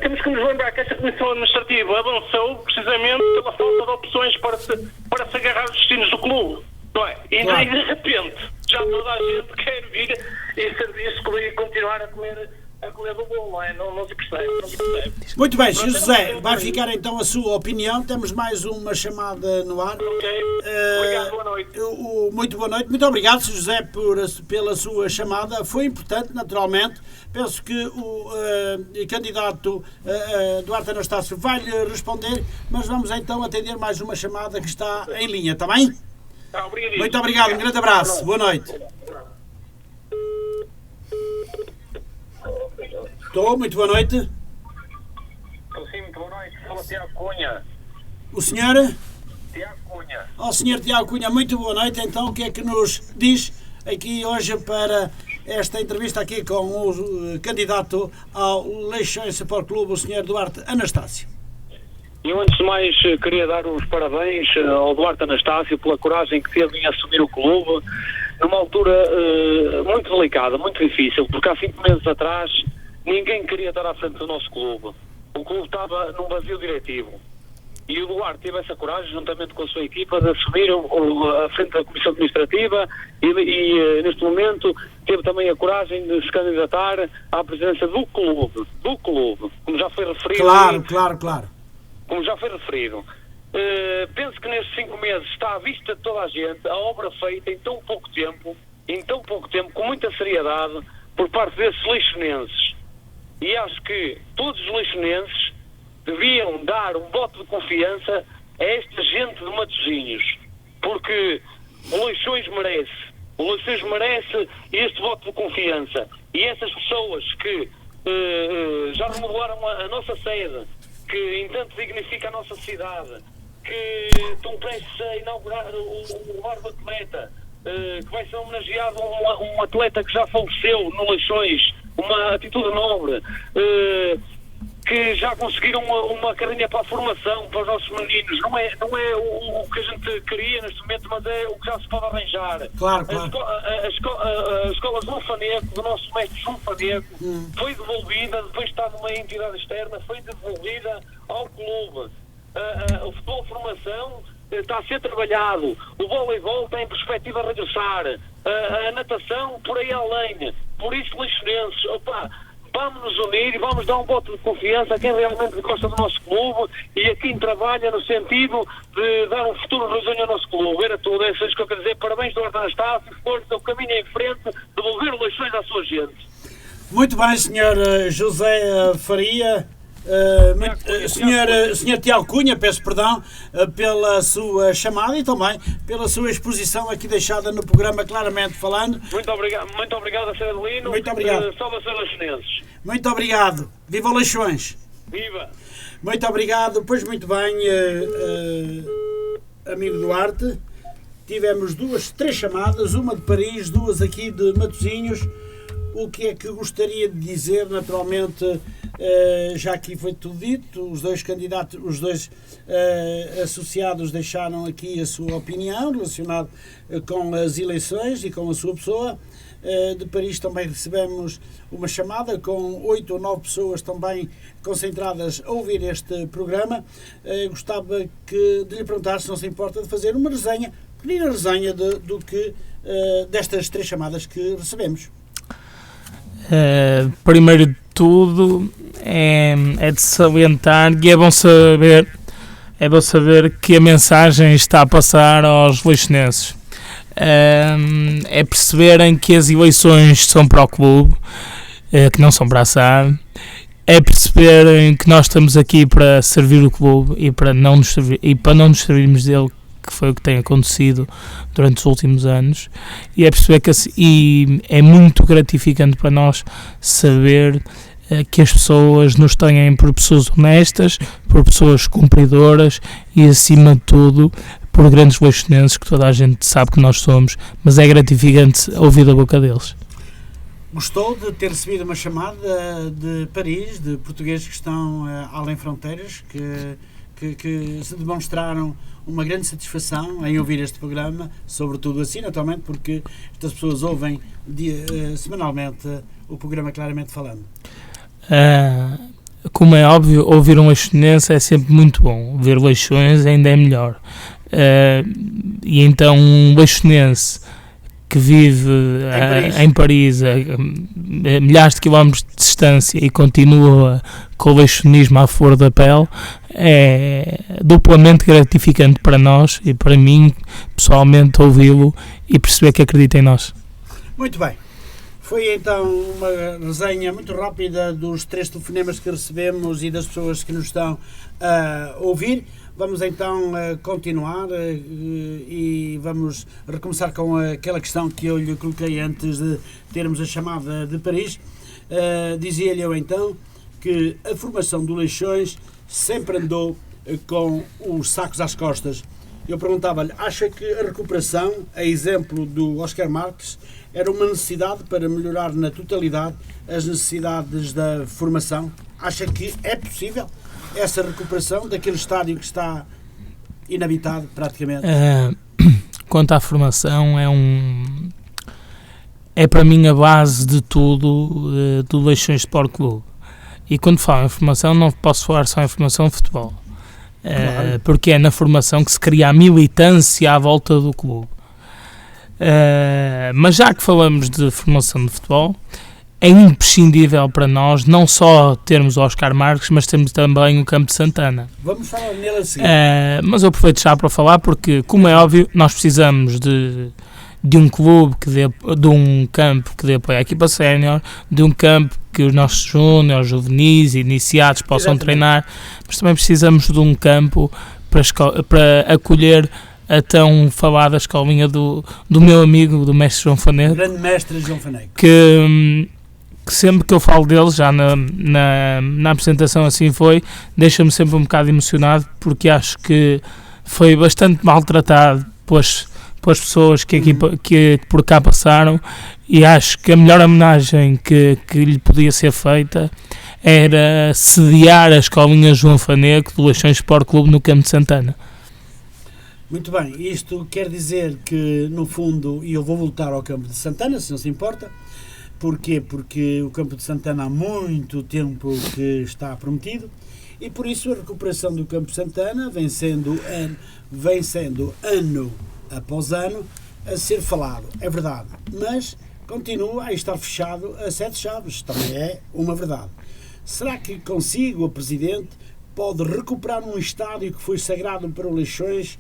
temos que nos lembrar que esta Comissão Administrativa avançou precisamente pela falta de opções para se agarrar os destinos do clube. Não é? E claro. de repente já toda a gente quer vir e serviço e continuar a comer do bolo, não é? Não se percebe. Muito bem, Sr. José, vai ficar então a sua opinião. Temos mais uma chamada no ar. Ok, obrigado, boa noite. Muito boa noite, muito obrigado, Sr. José, pela sua chamada. Foi importante, naturalmente. Penso que o candidato Duarte Anastácio vai-lhe responder, mas vamos então atender mais uma chamada que está em linha, está bem? Muito obrigado, um grande abraço, boa noite. Estou, muito boa noite. Sim, muito boa noite. Fala Tiago Cunha. O senhor? Tiago Cunha. Senhor Tiago Cunha, muito boa noite. Então, o que é que nos diz aqui hoje para esta entrevista aqui com o candidato ao Leixões Sport Clube, o senhor Duarte Anastácio? Eu, antes de mais, queria dar os parabéns ao Duarte Anastácio pela coragem que teve em assumir o clube numa altura muito delicada, muito difícil, porque há 5 meses atrás ninguém queria estar à frente do nosso clube. O clube estava num vazio diretivo. E o Duarte teve essa coragem, juntamente com a sua equipa, de assumir a frente da Comissão Administrativa e neste momento teve também a coragem de se candidatar à presidência do clube, como já foi referido. Claro. Como já foi referido. Penso que nestes 5 meses está à vista de toda a gente a obra feita em tão pouco tempo, com muita seriedade, por parte desses leixonenses. E acho que todos os leixonenses deviam dar um voto de confiança a esta gente de Matosinhos, porque o Leixões merece este voto de confiança. E essas pessoas que já remodelaram a nossa sede, que entanto dignifica a nossa cidade, que estão prestes a inaugurar o bar do atleta, que vai ser homenageado um atleta que já faleceu no Leixões, uma atitude nobre, que já conseguiram uma carrinha para a formação, para os nossos meninos. Não é o que a gente queria neste momento, mas é o que já se pode arranjar. Claro. A escola João Faneco, do nosso mestre João Faneco, foi devolvida, depois de estar numa entidade externa, foi devolvida ao clube. O futebol de formação está a ser trabalhado, o voleibol está em perspectiva a regressar, a natação por aí além. Por isso, lixonenses, vamos nos unir e vamos dar um voto de confiança a quem realmente gosta do nosso clube e a quem trabalha no sentido de dar um futuro risonho ao nosso clube. Era tudo, é isso que eu quero dizer. Parabéns, Duarte Anastácio, força, o caminho é em frente, devolver o Leixões à sua gente. Muito bem, Sr. José Faria. Senhor Tiago Cunha, peço perdão pela sua chamada e também pela sua exposição aqui deixada no programa Claramente Falando. Muito obrigado a Sr. Adelino. Muito obrigado. Salvação Leixonenses. Muito obrigado. Viva o Leixões. Viva. Muito obrigado. Pois muito bem, amigo Duarte. Tivemos 3 chamadas, uma de Paris, 2 aqui de Matosinhos. O que é que gostaria de dizer, naturalmente, já aqui foi tudo dito, os 2 candidatos, os 2 associados deixaram aqui a sua opinião relacionada com as eleições e com a sua pessoa. De Paris também recebemos uma chamada com 8 ou 9 pessoas também concentradas a ouvir este programa. Gostava de lhe perguntar se não se importa de fazer uma resenha, pequena resenha destas 3 chamadas que recebemos. Primeiro de tudo é de salientar e é bom saber que a mensagem está a passar aos leixonenses. É perceberem que as eleições são para o clube, que não são para a SAD. É perceberem que nós estamos aqui para servir o clube e para não nos servirmos dele, que foi o que tem acontecido durante os últimos anos, e é perceber que é muito gratificante para nós saber que as pessoas nos têm por pessoas honestas, por pessoas cumpridoras e, acima de tudo, por grandes leixonenses, que toda a gente sabe que nós somos, mas é gratificante ouvir da boca deles. Gostou de ter recebido uma chamada de Paris, de portugueses que estão além fronteiras, que se demonstraram uma grande satisfação em ouvir este programa, sobretudo assim, naturalmente, porque estas pessoas ouvem semanalmente o programa Claramente Falando. Como é óbvio, ouvir um leixonense é sempre muito bom, ouvir Leixões ainda é melhor. E então um leixonense que vive em Paris a milhares de quilómetros de distância e continua com o leixonismo à flor da pele, é duplamente gratificante para nós e para mim, pessoalmente, ouvi-lo e perceber que acredita em nós. Muito bem. Foi então uma resenha muito rápida dos 3 telefonemas que recebemos e das pessoas que nos estão a ouvir. Vamos então continuar e vamos recomeçar com aquela questão que eu lhe coloquei antes de termos a chamada de Paris. Dizia-lhe eu então que a formação do Leixões sempre andou com os sacos às costas. Eu perguntava-lhe, acha que a recuperação, a exemplo do Oscar Marques, era uma necessidade para melhorar na totalidade as necessidades da formação? Acha que é possível essa recuperação daquele estádio que está inabitado praticamente? Quanto à formação, é para mim a base de tudo do Leixões Sport Clube. E quando falo em formação, não posso falar só em formação de futebol. Claro. Porque é na formação que se cria a militância à volta do clube. Mas já que falamos de formação de futebol, é imprescindível para nós não só termos o Oscar Marques, mas temos também o Campo de Santana. Vamos falar nele a seguir. Mas eu aproveito já para falar porque, como é óbvio, nós precisamos de um clube, de um campo que dê apoio à equipa sénior, de um campo que os nossos júniores, juvenis e iniciados possam treinar, mas também precisamos de um campo para acolher a tão falada escolinha do meu amigo, do mestre João Faneco. Grande mestre João Faneco. Que sempre que eu falo dele, já na apresentação assim foi, deixa-me sempre um bocado emocionado, porque acho que foi bastante maltratado pelas pessoas que por cá passaram, e acho que a melhor homenagem que lhe podia ser feita era sediar a escolinha João Faneco do Leixões Sport Clube no Campo de Santana. Muito bem, isto quer dizer que, no fundo, e eu vou voltar ao Campo de Santana, se não se importa. Porquê? Porque o Campo de Santana há muito tempo que está prometido, e por isso a recuperação do Campo de Santana vem sendo ano após ano a ser falado, é verdade, mas continua a estar fechado a 7 chaves, também é uma verdade. Será que consigo, a Presidente, pode recuperar um estádio que foi sagrado para o Leixões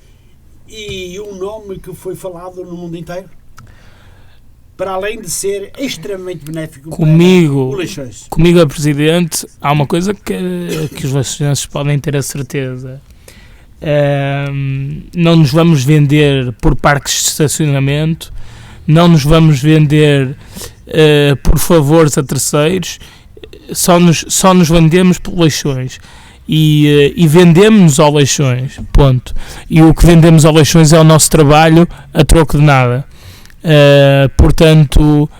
e um nome que foi falado no mundo inteiro? Para além de ser extremamente benéfico para o Leixões. Comigo, a Presidente, há uma coisa que os leixões podem ter a certeza. Não nos vamos vender por parques de estacionamento, não nos vamos vender por favores a terceiros, só nos vendemos por Leixões. E vendemos-nos ao Leixões, ponto. E o que vendemos ao Leixões é o nosso trabalho a troco de nada. Portanto,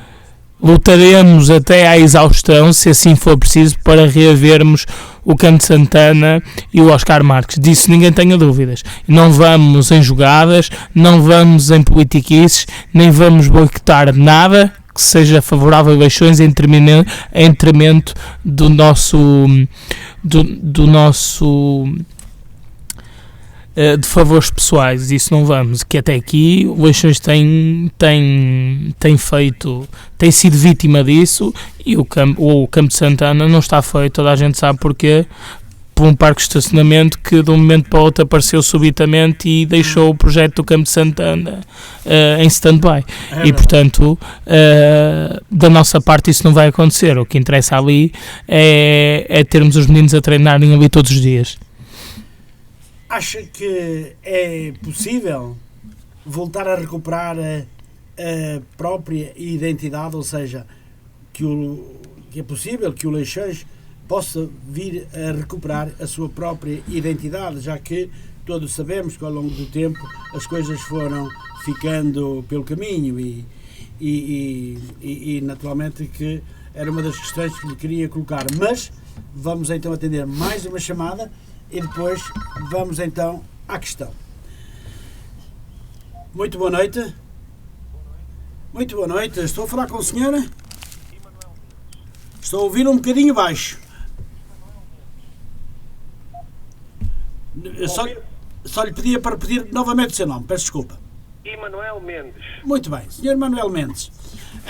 lutaremos até à exaustão, se assim for preciso, para reavermos o Campo de Santana e o Oscar Marques. Disso ninguém tenha dúvidas. Não vamos em jogadas, não vamos em politiquices, nem vamos boicotar nada que seja favorável a Leixões em detrimento do nosso de favores pessoais. Isso não vamos, que até aqui o Leixões tem sido vítima disso, e o Campo de Santana não está feito, toda a gente sabe porquê, por um parque de estacionamento que de um momento para o outro apareceu subitamente e deixou o projeto do Campo de Santana em stand-by. E portanto, da nossa parte isso não vai acontecer. O que interessa ali é termos os meninos a treinarem ali todos os dias. Acha que é possível voltar a recuperar a própria identidade, ou seja, que é possível que o Leixões possa vir a recuperar a sua própria identidade, já que todos sabemos que ao longo do tempo as coisas foram ficando pelo caminho e naturalmente que era uma das questões que lhe queria colocar. Mas vamos então atender mais uma chamada e depois vamos então à questão. Muito boa noite. Muito boa noite. Estou a falar com a senhora? Estou a ouvir um bocadinho baixo. Só lhe pedia para pedir novamente o seu nome. Peço desculpa. Emanuel Mendes. Muito bem. Sr. Manuel Mendes.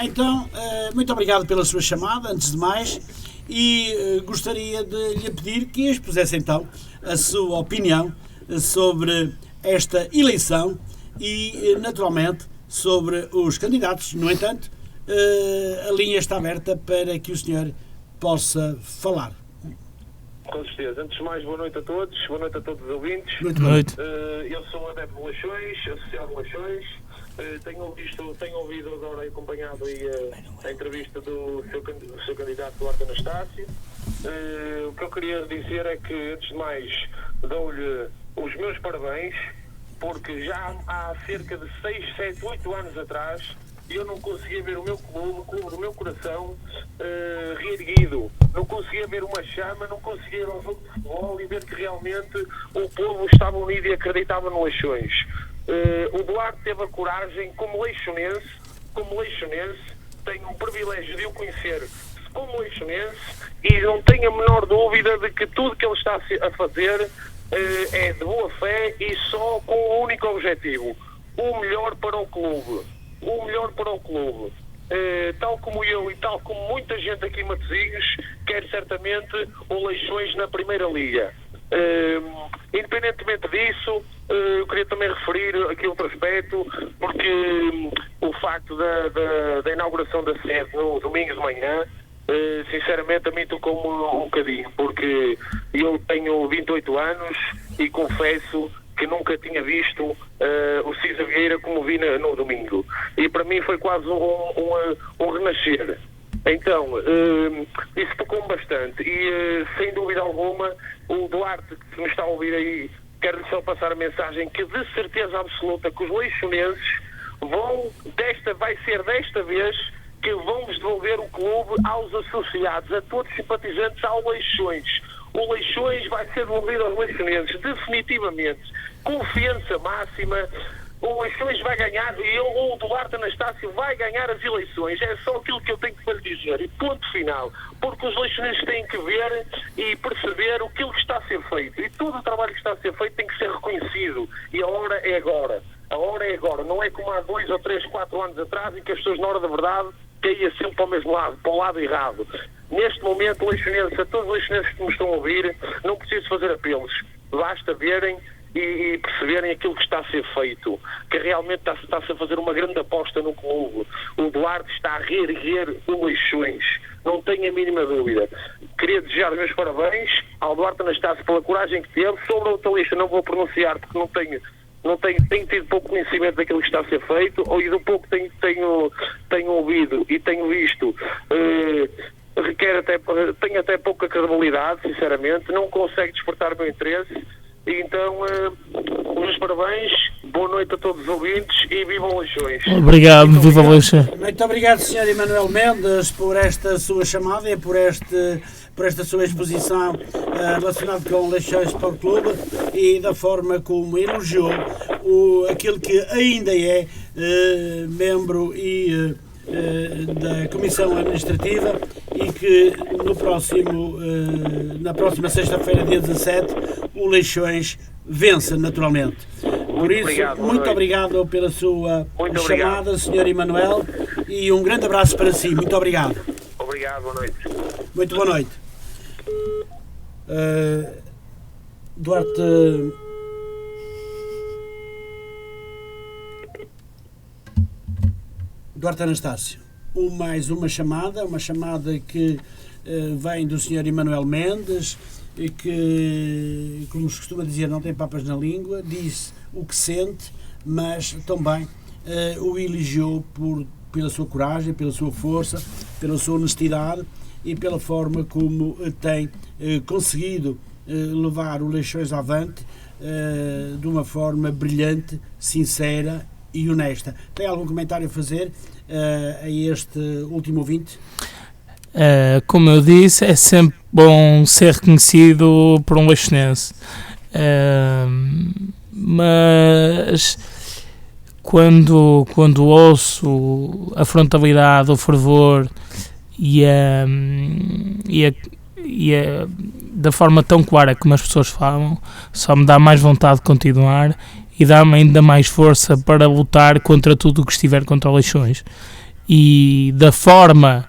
Então, muito obrigado pela sua chamada, antes de mais. E gostaria de lhe pedir que expusesse então a sua opinião sobre esta eleição e, naturalmente, sobre os candidatos. No entanto, a linha está aberta para que o senhor possa falar. Com certeza. Antes de mais, boa noite a todos os ouvintes. Muito boa noite. Eu sou adepto de Leixões, associado de Leixões. Tenho ouvido agora e acompanhado a entrevista do seu candidato Duarte Anastácio. O que eu queria dizer é que, antes de mais, dou-lhe os meus parabéns, porque já há cerca de 6, 7, 8 anos atrás eu não conseguia ver o meu clube, o clube do meu coração, reerguido. Não conseguia ver uma chama, não conseguia ir ao jogo de futebol e ver que realmente o povo estava unido e acreditava no Leixões. O Duarte teve a coragem, como leixonense, tenho o privilégio de o conhecer como leixonense e não tenho a menor dúvida de que tudo que ele está a fazer é de boa fé e só com o único objetivo: o melhor para o clube. O melhor para o clube. Tal como eu e tal como muita gente aqui em Matosinhos, quer certamente o Leixões na Primeira Liga. Independentemente disso, eu queria também referir aqui outro aspecto, porque o facto da inauguração da sede no domingo de manhã, sinceramente a mim tocou-me um bocadinho, porque eu tenho 28 anos e confesso que nunca tinha visto o Cisa Vieira como vi no domingo, e para mim foi quase um renascer. Então, isso tocou-me bastante e sem dúvida alguma o Duarte, que me está a ouvir aí, quero-lhe só passar a mensagem que de certeza absoluta que os leixonenses vai ser desta vez que vamos devolver o clube aos associados, a todos os simpatizantes ao Leixões. O Leixões vai ser devolvido aos leixonenses, definitivamente. Confiança máxima. O Leixões vai ganhar e o Duarte Anastácio vai ganhar as eleições. É só aquilo que eu tenho para lhe dizer. E ponto final. Porque os leixonenses têm que ver e perceber aquilo que está a ser feito. E todo o trabalho que está a ser feito tem que ser reconhecido. E a hora é agora. A hora é agora. Não é como há 2 ou 3, 4 anos atrás em que as pessoas, na hora da verdade, caíam sempre para o mesmo lado, para o lado errado. Neste momento, leixonenses, a todos os leixonenses que me estão a ouvir, não preciso fazer apelos. Basta verem e perceberem aquilo que está a ser feito, que realmente está-se a fazer uma grande aposta no clube. O Duarte está a reerguer o Leixões, não tenho a mínima dúvida. Queria desejar os meus parabéns ao Duarte Anastácio pela coragem que teve. Sobre a outra lista não vou pronunciar porque tenho tido pouco conhecimento daquilo que está a ser feito, ou e do pouco que tenho ouvido e tenho visto, tem até pouca credibilidade, sinceramente, não consegue despertar o meu interesse. Então, os meus parabéns, boa noite a todos os ouvintes e vivam Leixões. Obrigado, viva Leixões. Muito obrigado, Sr. Emanuel Mendes, por esta sua chamada e por esta sua exposição relacionada com o Leixões Sport Clube e da forma como elogiou aquilo que ainda é membro e da Comissão Administrativa e que na próxima sexta-feira, dia 17, o Leixões vença naturalmente. Por isso, muito obrigado pela sua chamada, Sr. Emanuel, e um grande abraço para si. Muito obrigado. Obrigado, boa noite. Muito boa noite. Duarte Anastácio, mais uma chamada que vem do Sr. Emanuel Mendes e que, como se costuma dizer, não tem papas na língua, diz o que sente, mas também o elogiou pela sua coragem, pela sua força, pela sua honestidade e pela forma como tem conseguido levar o Leixões avante de uma forma brilhante, sincera e honesta. Tem algum comentário a fazer a este último ouvinte? Como eu disse, é sempre bom ser reconhecido por um leixonense, mas quando ouço a frontalidade, o fervor e da forma tão clara como as pessoas falam, só me dá mais vontade de continuar e dá-me ainda mais força para lutar contra tudo o que estiver contra o Leixões. E da forma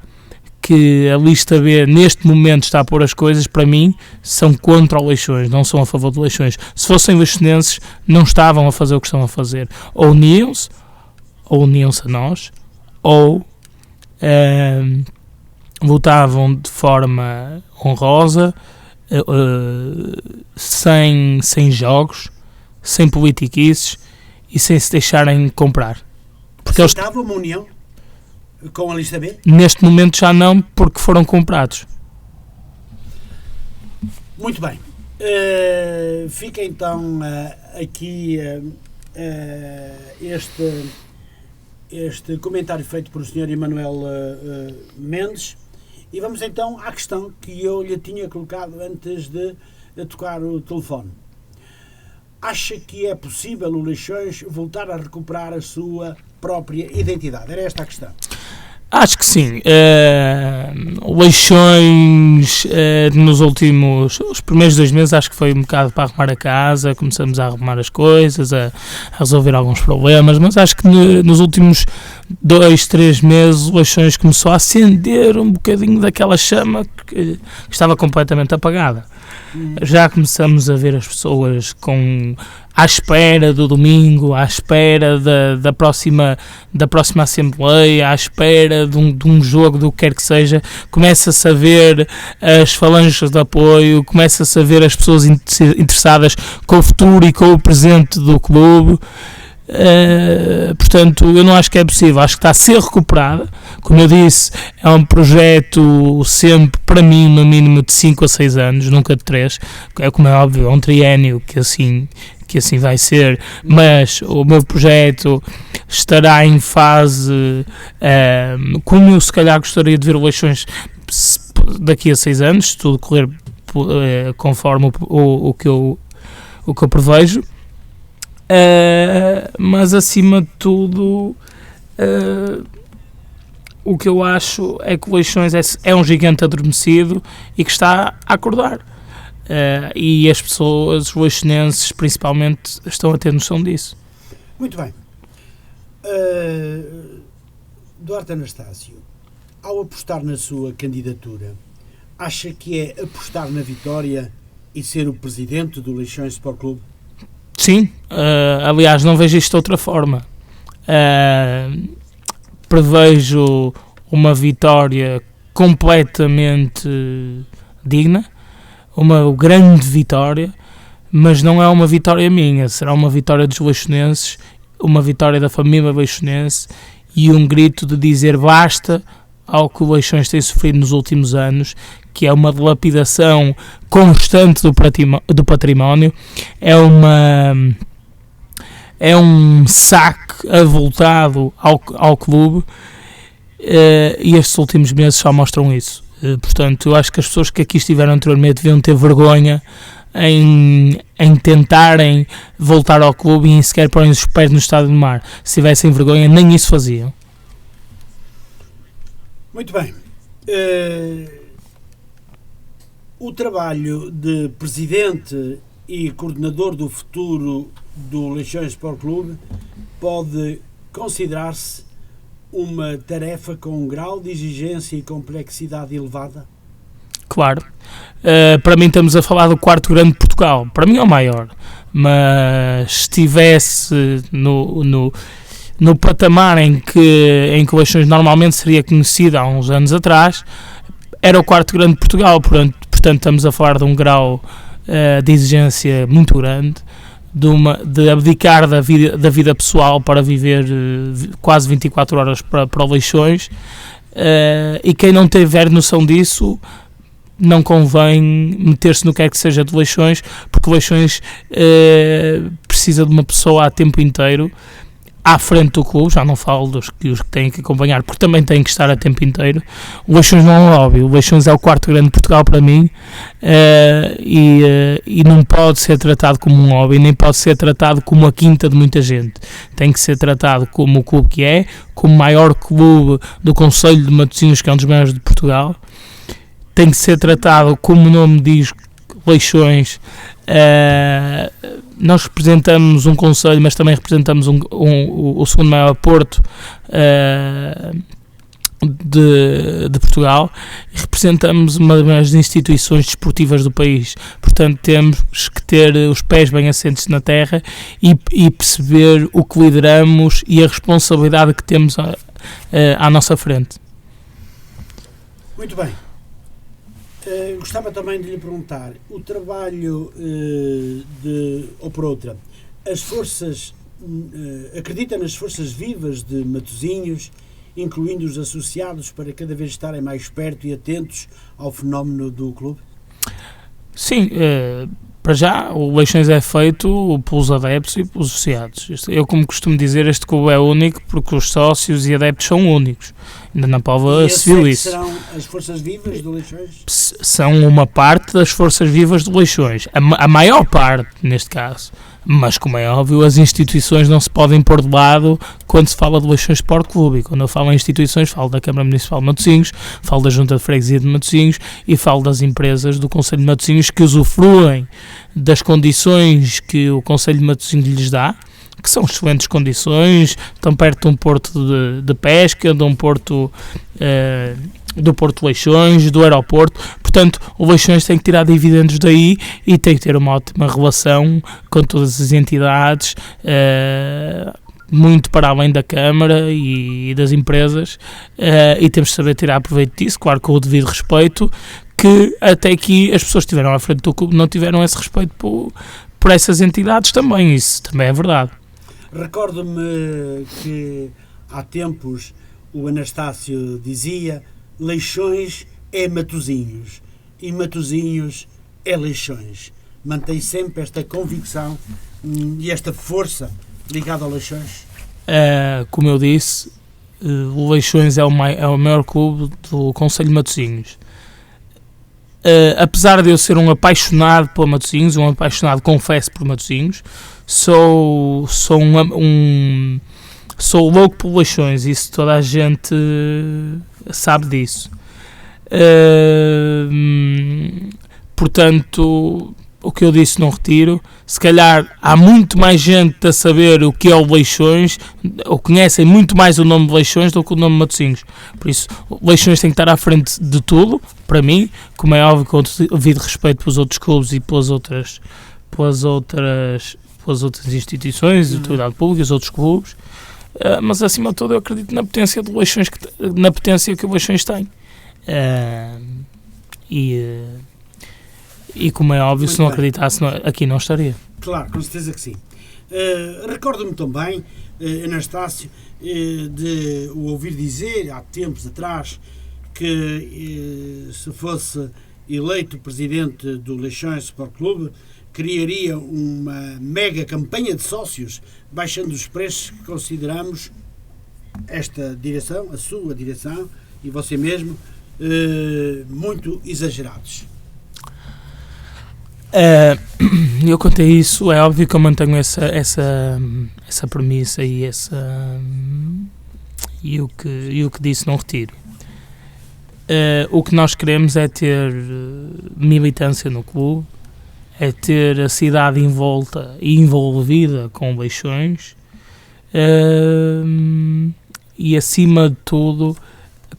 que a lista B neste momento está a pôr as coisas, para mim, são contra o Leixões, não são a favor do Leixões. Se fossem leixonenses, não estavam a fazer o que estão a fazer. Ou uniam-se a nós, ou votavam de forma honrosa, sem jogos, sem politiquices e sem se deixarem comprar. Porque estava uma união com a lista B? Neste momento já não, porque foram comprados. Muito bem. Fica então aqui este comentário feito por o Sr. Emanuel Mendes e vamos então à questão que eu lhe tinha colocado antes de tocar o telefone. Acha que é possível o Leixões voltar a recuperar a sua própria identidade? Era esta a questão. Acho que sim. Leixões, os primeiros 2 meses, acho que foi um bocado para arrumar a casa, começamos a arrumar as coisas, a resolver alguns problemas, mas acho que nos últimos 2, 3 meses, Leixões começou a acender um bocadinho daquela chama que estava completamente apagada. Já começamos a ver as pessoas à espera do domingo, à espera da próxima Assembleia, à espera de um jogo, do que quer que seja. Começa-se a ver as falanges de apoio, começa-se a ver as pessoas interessadas com o futuro e com o presente do clube. Portanto, eu não acho que é possível, acho que está a ser recuperada. Como eu disse, é um projeto sempre, para mim, no mínimo de 5 a 6 anos, nunca de 3, como é óbvio, é um triénio que assim vai ser, mas o meu projeto estará em fase, como eu se calhar gostaria de ver o Leixões daqui a 6 anos, se tudo correr conforme o que eu prevejo. Mas acima de tudo, o que eu acho é que o Leixões é um gigante adormecido e que está a acordar, e as pessoas, os leixonenses principalmente, estão a ter noção disso. Muito bem. Duarte Anastácio, ao apostar na sua candidatura, acha que é apostar na vitória e ser o presidente do Leixões Sport Clube? Sim, aliás, não vejo isto de outra forma. Prevejo uma vitória completamente digna, uma grande vitória, mas não é uma vitória minha, será uma vitória dos leixonenses, uma vitória da família leixonense e um grito de dizer basta ao que o Leixões tem sofrido nos últimos anos, que é uma dilapidação constante do património, é um saque avultado ao clube, e estes últimos meses só mostram isso. Portanto, eu acho que as pessoas que aqui estiveram anteriormente deviam ter vergonha em tentarem voltar ao clube e em sequer porem os pés no Estádio do Mar. Se tivessem vergonha, nem isso faziam. Muito bem. O trabalho de presidente e coordenador do futuro do Leixões Sport Clube pode considerar-se uma tarefa com um grau de exigência e complexidade elevada? Claro. Para mim estamos a falar do 4º grande de Portugal. Para mim é o maior. Mas se estivesse no patamar em que o Leixões normalmente seria conhecido há uns anos atrás, era o 4º grande de Portugal. Portanto, estamos a falar de um grau de exigência muito grande, de abdicar da vida pessoal para viver quase 24 horas para o Leixões, e quem não tiver noção disso não convém meter-se no que quer que seja de Leixões, porque Leixões precisa de uma pessoa a tempo inteiro à frente do clube. Já não falo dos que têm que acompanhar, porque também têm que estar a tempo inteiro. O Leixões não é um hobby, o Leixões é o 4º grande de Portugal para mim, e não pode ser tratado como um hobby, nem pode ser tratado como a quinta de muita gente. Tem que ser tratado como o clube que é, como o maior clube do concelho de Matosinhos, que é um dos maiores de Portugal. Tem que ser tratado como o nome diz, Leixões. Nós representamos um concelho, mas também representamos o segundo maior porto de Portugal, e representamos uma das instituições desportivas do país. Portanto, temos que ter os pés bem assentes na terra e perceber o que lideramos e a responsabilidade que temos à nossa frente. Muito bem. Gostava também de lhe perguntar, o trabalho ou por outra, as forças, acredita nas forças vivas de Matosinhos, incluindo os associados, para cada vez estarem mais perto e atentos ao fenómeno do clube? Sim, para já o Leixões é feito pelos adeptos e pelos associados. Eu, como costumo dizer, este clube é único porque os sócios e adeptos são únicos. Ainda na E prova esses se viu é que isso. serão as forças vivas do Leixões? São uma parte das forças vivas de Leixões, a maior parte neste caso, mas como é óbvio as instituições não se podem pôr de lado quando se fala de Leixões Sport Clube, e quando eu falo em instituições falo da Câmara Municipal de Matosinhos, falo da Junta de Freguesia de Matosinhos e falo das empresas do Conselho de Matosinhos que usufruem das condições que o Conselho de Matosinhos lhes dá, que são excelentes condições, estão perto de um porto de pesca, de um porto do Porto Leixões, do aeroporto, portanto o Leixões tem que tirar dividendos daí e tem que ter uma ótima relação com todas as entidades, muito para além da Câmara e das empresas, e temos de saber tirar proveito disso, claro, com o devido respeito, que até aqui as pessoas que estiveram à frente do clube não tiveram esse respeito por essas entidades também, isso também é verdade. Recordo-me que há tempos o Anastácio dizia: Leixões é Matosinhos e Matosinhos é Leixões. Mantém sempre esta convicção e esta força ligada ao Leixões? Como eu disse, o Leixões é o maior clube do Conselho de Matosinhos. Apesar de eu ser um apaixonado por Matosinhos, um apaixonado, confesso, por Matosinhos, sou louco por Leixões, isso toda a gente sabe disso. Portanto, o que eu disse não retiro. Se calhar há muito mais gente a saber o que é o Leixões, ou conhecem muito mais o nome de Leixões do que o nome de Matosinhos. Por isso, Leixões tem que estar à frente de tudo, para mim, como é óbvio, com o devido respeito pelos outros clubes e pelas outras instituições, de autoridade pública e os outros clubes, mas acima de tudo eu acredito na potência do Leixões, na potência que o Leixões tem. E como é óbvio, Muito se não bem. acreditasse, aqui não estaria. Claro, com certeza que sim. Recordo-me também, Anastácio, de o ouvir dizer há tempos atrás que se fosse eleito presidente do Leixões Sport Clube, criaria uma mega campanha de sócios, baixando os preços que consideramos esta direção, a sua direção e você mesmo, muito exagerados. Eu contei isso, é óbvio que eu mantenho essa premissa e o que disse não retiro. O que nós queremos é ter militância no clube, é ter a cidade envolta e envolvida com Leixões, e acima de tudo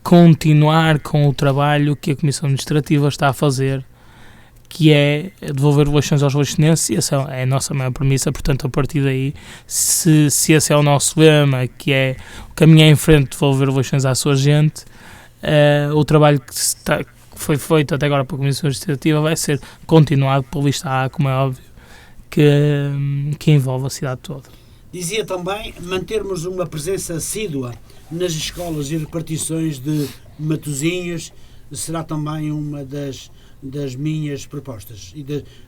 continuar com o trabalho que a Comissão Administrativa está a fazer, que é devolver Leixões aos leixonenses, e essa é a nossa maior premissa. Portanto, a partir daí, se esse é o nosso lema, que é o caminho em frente, devolver Leixões à sua gente, o trabalho que foi feito até agora pela Comissão Administrativa vai ser continuado pela lista A, como é óbvio, que envolve a cidade toda. Dizia também mantermos uma presença assídua nas escolas e repartições de Matosinhos, será também uma das minhas propostas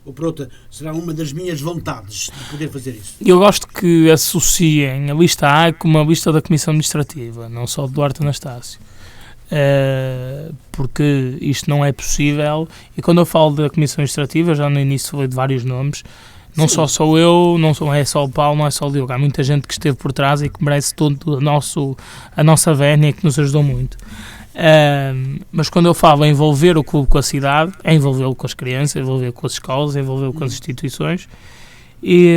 ou por outra, será uma das minhas vontades de poder fazer isso. Eu gosto que associem a lista A com a lista da Comissão Administrativa, não só do Duarte Anastácio, porque isto não é possível. E quando eu falo da Comissão Administrativa, já no início falei de vários nomes, não só sou eu, não é só o Paulo, não é só o Diogo, há muita gente que esteve por trás e que merece todo a nossa vénia, que nos ajudou muito. Mas quando eu falo em envolver o clube com a cidade, é envolvê-lo com as crianças, é envolvê-lo com as escolas, é envolvê-lo com as instituições, e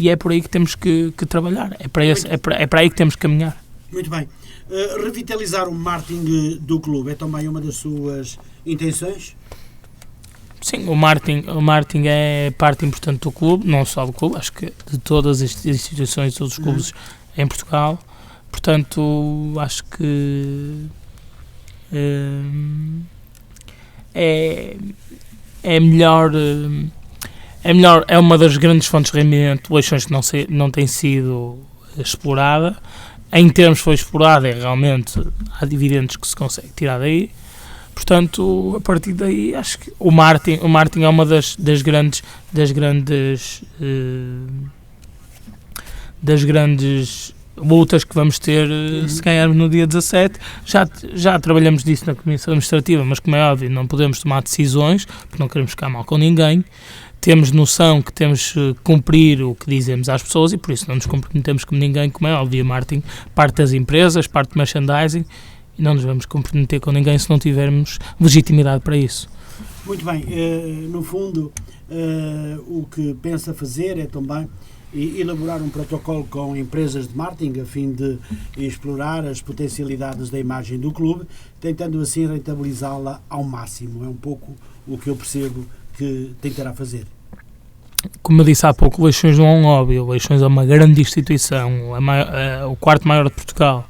é por aí que temos que trabalhar, é para aí que temos que caminhar. Muito bem. Revitalizar o marketing do clube é também uma das suas intenções? Sim, o marketing é parte importante do clube, não só do clube, acho que de todas as instituições, todos os clubes em Portugal. Portanto, acho que é melhor, é uma das grandes fontes de rendimento de Leixões que não tem sido explorada. Em termos foi explorada, realmente há dividendos que se consegue tirar daí. Portanto, a partir daí, acho que o marketing é uma das grandes lutas que vamos ter se ganharmos no dia 17. Já trabalhamos disso na Comissão Administrativa, mas como é óbvio, não podemos tomar decisões, porque não queremos ficar mal com ninguém. Temos noção que temos que cumprir o que dizemos às pessoas e por isso não nos comprometemos com ninguém, como é óbvio, marketing, parte das empresas, parte do merchandising, e não nos vamos comprometer com ninguém se não tivermos legitimidade para isso. Muito bem, no fundo, o que pensa fazer é também elaborar um protocolo com empresas de marketing a fim de explorar as potencialidades da imagem do clube, tentando assim rentabilizá-la ao máximo. É um pouco o que eu percebo que tentará fazer. Como eu disse há pouco, o Leixões não é um hobby, o Leixões é uma grande instituição, o quarto maior de Portugal,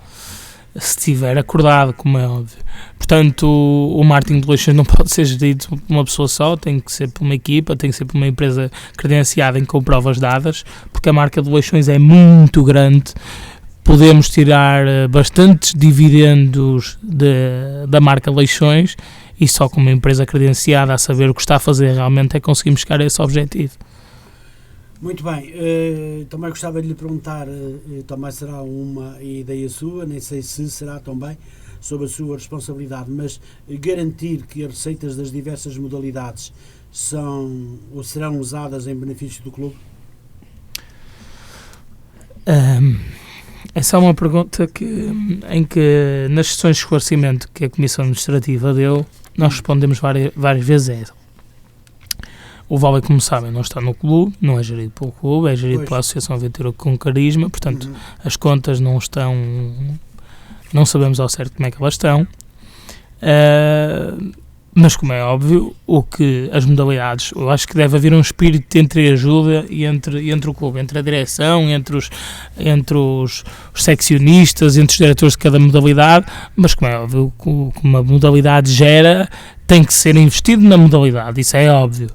se estiver acordado, como é óbvio. Portanto, o marketing de Leixões não pode ser gerido por uma pessoa só, tem que ser por uma equipa, tem que ser por uma empresa credenciada em com provas dadas, porque a marca de Leixões é muito grande. Podemos tirar bastantes dividendos da marca Leixões e só com uma empresa credenciada a saber o que está a fazer realmente é que conseguimos chegar a esse objetivo. Muito bem, também gostava de lhe perguntar, também será uma ideia sua, nem sei se será também sob a sua responsabilidade, mas garantir que as receitas das diversas modalidades são ou serão usadas em benefício do clube? Essa é uma pergunta em que nas sessões de esclarecimento que a Comissão Administrativa deu, nós respondemos várias vezes. O vôlei, como sabem, não está no clube, não é gerido pelo clube, é gerido pela Associação Aventura com Carisma, portanto as contas não estão, não sabemos ao certo como é que elas estão, mas como é óbvio, as modalidades, eu acho que deve haver um espírito de entreajuda entre o clube, entre a direção, entre os seccionistas, entre os diretores de cada modalidade, mas como é óbvio, como uma modalidade gera, tem que ser investido na modalidade, isso é óbvio.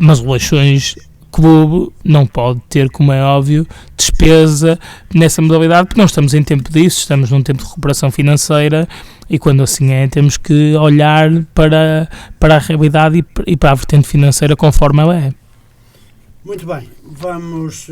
Mas o Leixões Clube não pode ter, como é óbvio, despesa nessa modalidade, porque não estamos em tempo disso, estamos num tempo de recuperação financeira e quando assim é, temos que olhar para a realidade e para a vertente financeira conforme ela é. Muito bem, vamos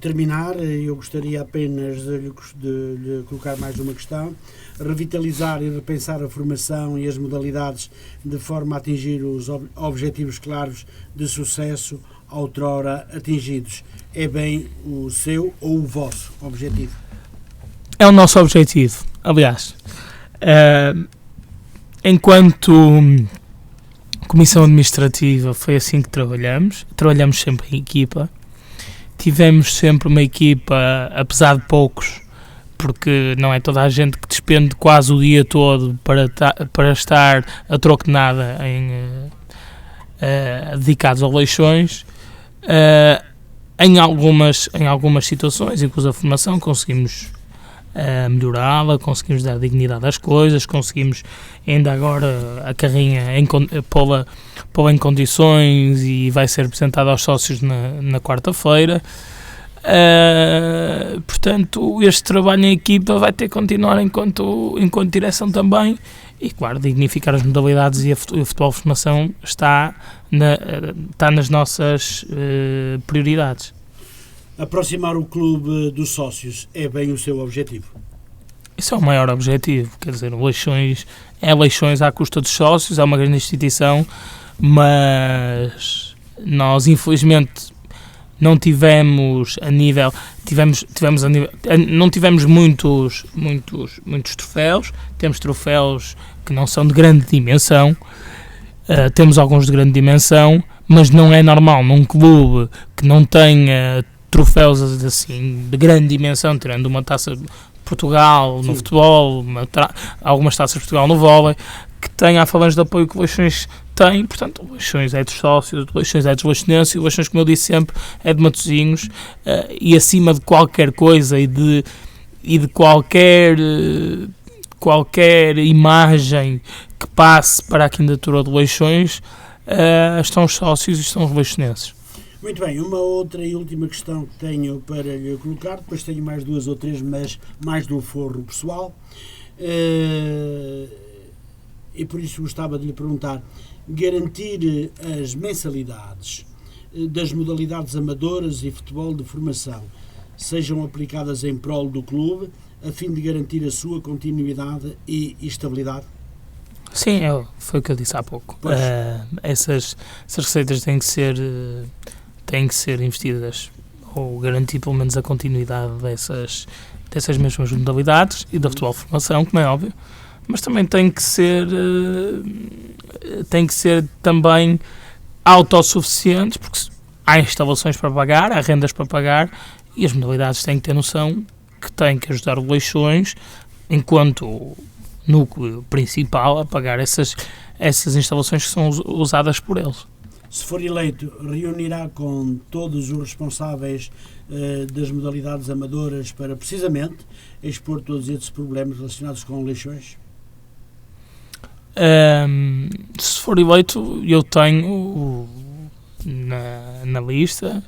terminar. Eu gostaria apenas de lhe colocar mais uma questão. Revitalizar e repensar a formação e as modalidades de forma a atingir os objetivos claros de sucesso outrora atingidos. É bem o seu ou o vosso objetivo? É o nosso objetivo. Aliás, enquanto Comissão Administrativa foi assim que trabalhamos sempre em equipa, tivemos sempre uma equipa, apesar de poucos, porque não é toda a gente que despende quase o dia todo para estar a troco de nada dedicados a Leixões. Em algumas situações, inclusive a formação, conseguimos melhorá-la, conseguimos dar dignidade às coisas, conseguimos ainda agora a carrinha pô-la em condições e vai ser apresentada aos sócios na quarta-feira. Portanto, este trabalho em equipa vai ter que continuar enquanto direção também e, claro, dignificar as modalidades e o futebol de formação está nas nossas prioridades. Aproximar o clube dos sócios é bem o seu objetivo? Isso é o maior objetivo, quer dizer, Leixões é Leixões à custa dos sócios, é uma grande instituição, mas nós infelizmente não tivemos a nível, não tivemos muitos troféus, temos troféus que não são de grande dimensão, temos alguns de grande dimensão, mas não é normal num clube que não tenha troféus assim de grande dimensão, tirando uma taça de Portugal no futebol, algumas taças de Portugal no vôlei, que tenha a falange de apoio que o Leixões tem. Portanto, o Leixões é dos sócios, o Leixões é dos leixonenses, o Leixões, como eu disse sempre, é de Matosinhos, e acima de qualquer coisa e de qualquer imagem que passe para a candidatura do Leixões, estão os sócios e estão os leixonenses. Muito bem, uma outra e última questão que tenho para lhe colocar, depois tenho mais duas ou três, mas mais do forro pessoal, e por isso gostava de lhe perguntar: garantir as mensalidades das modalidades amadoras e futebol de formação sejam aplicadas em prol do clube, a fim de garantir a sua continuidade e estabilidade? Sim, foi o que eu disse há pouco. Essas receitas têm que ser investidas ou garantir pelo menos a continuidade dessas mesmas modalidades e da futebol formação, como é óbvio, mas também tem que ser também autossuficientes, porque há instalações para pagar, há rendas para pagar e as modalidades têm que ter noção que têm que ajudar o Leixões enquanto núcleo principal a pagar essas instalações que são usadas por eles. Se for eleito, reunirá com todos os responsáveis das modalidades amadoras para precisamente expor todos estes problemas relacionados com Leixões? Se for eleito, eu tenho na lista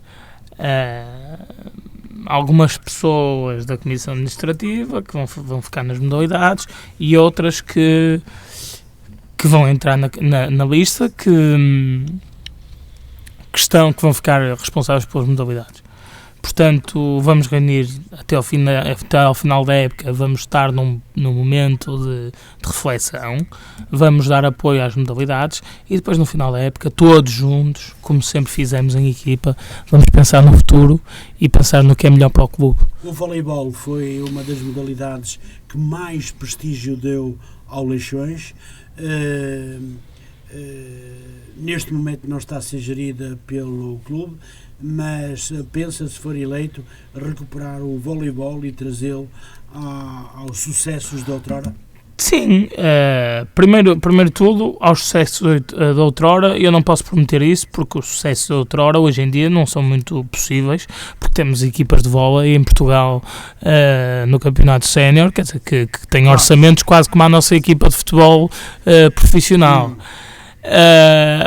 algumas pessoas da Comissão Administrativa que vão ficar nas modalidades e outras que vão entrar na lista que vão ficar responsáveis pelas modalidades. Portanto, vamos reunir até ao final da época, vamos estar num momento de reflexão, vamos dar apoio às modalidades e depois no final da época, todos juntos, como sempre fizemos em equipa, vamos pensar no futuro e pensar no que é melhor para o clube. O voleibol foi uma das modalidades que mais prestígio deu ao Leixões. Neste momento não está a ser gerida pelo clube, mas pensa, se for eleito, recuperar o voleibol e trazê-lo aos sucessos de outrora? Sim, primeiro de tudo, aos sucessos de outrora, eu não posso prometer isso, porque os sucessos de outrora hoje em dia não são muito possíveis, porque temos equipas de vôlei em Portugal no campeonato sénior, quer dizer, que têm orçamentos quase como a nossa equipa de futebol profissional.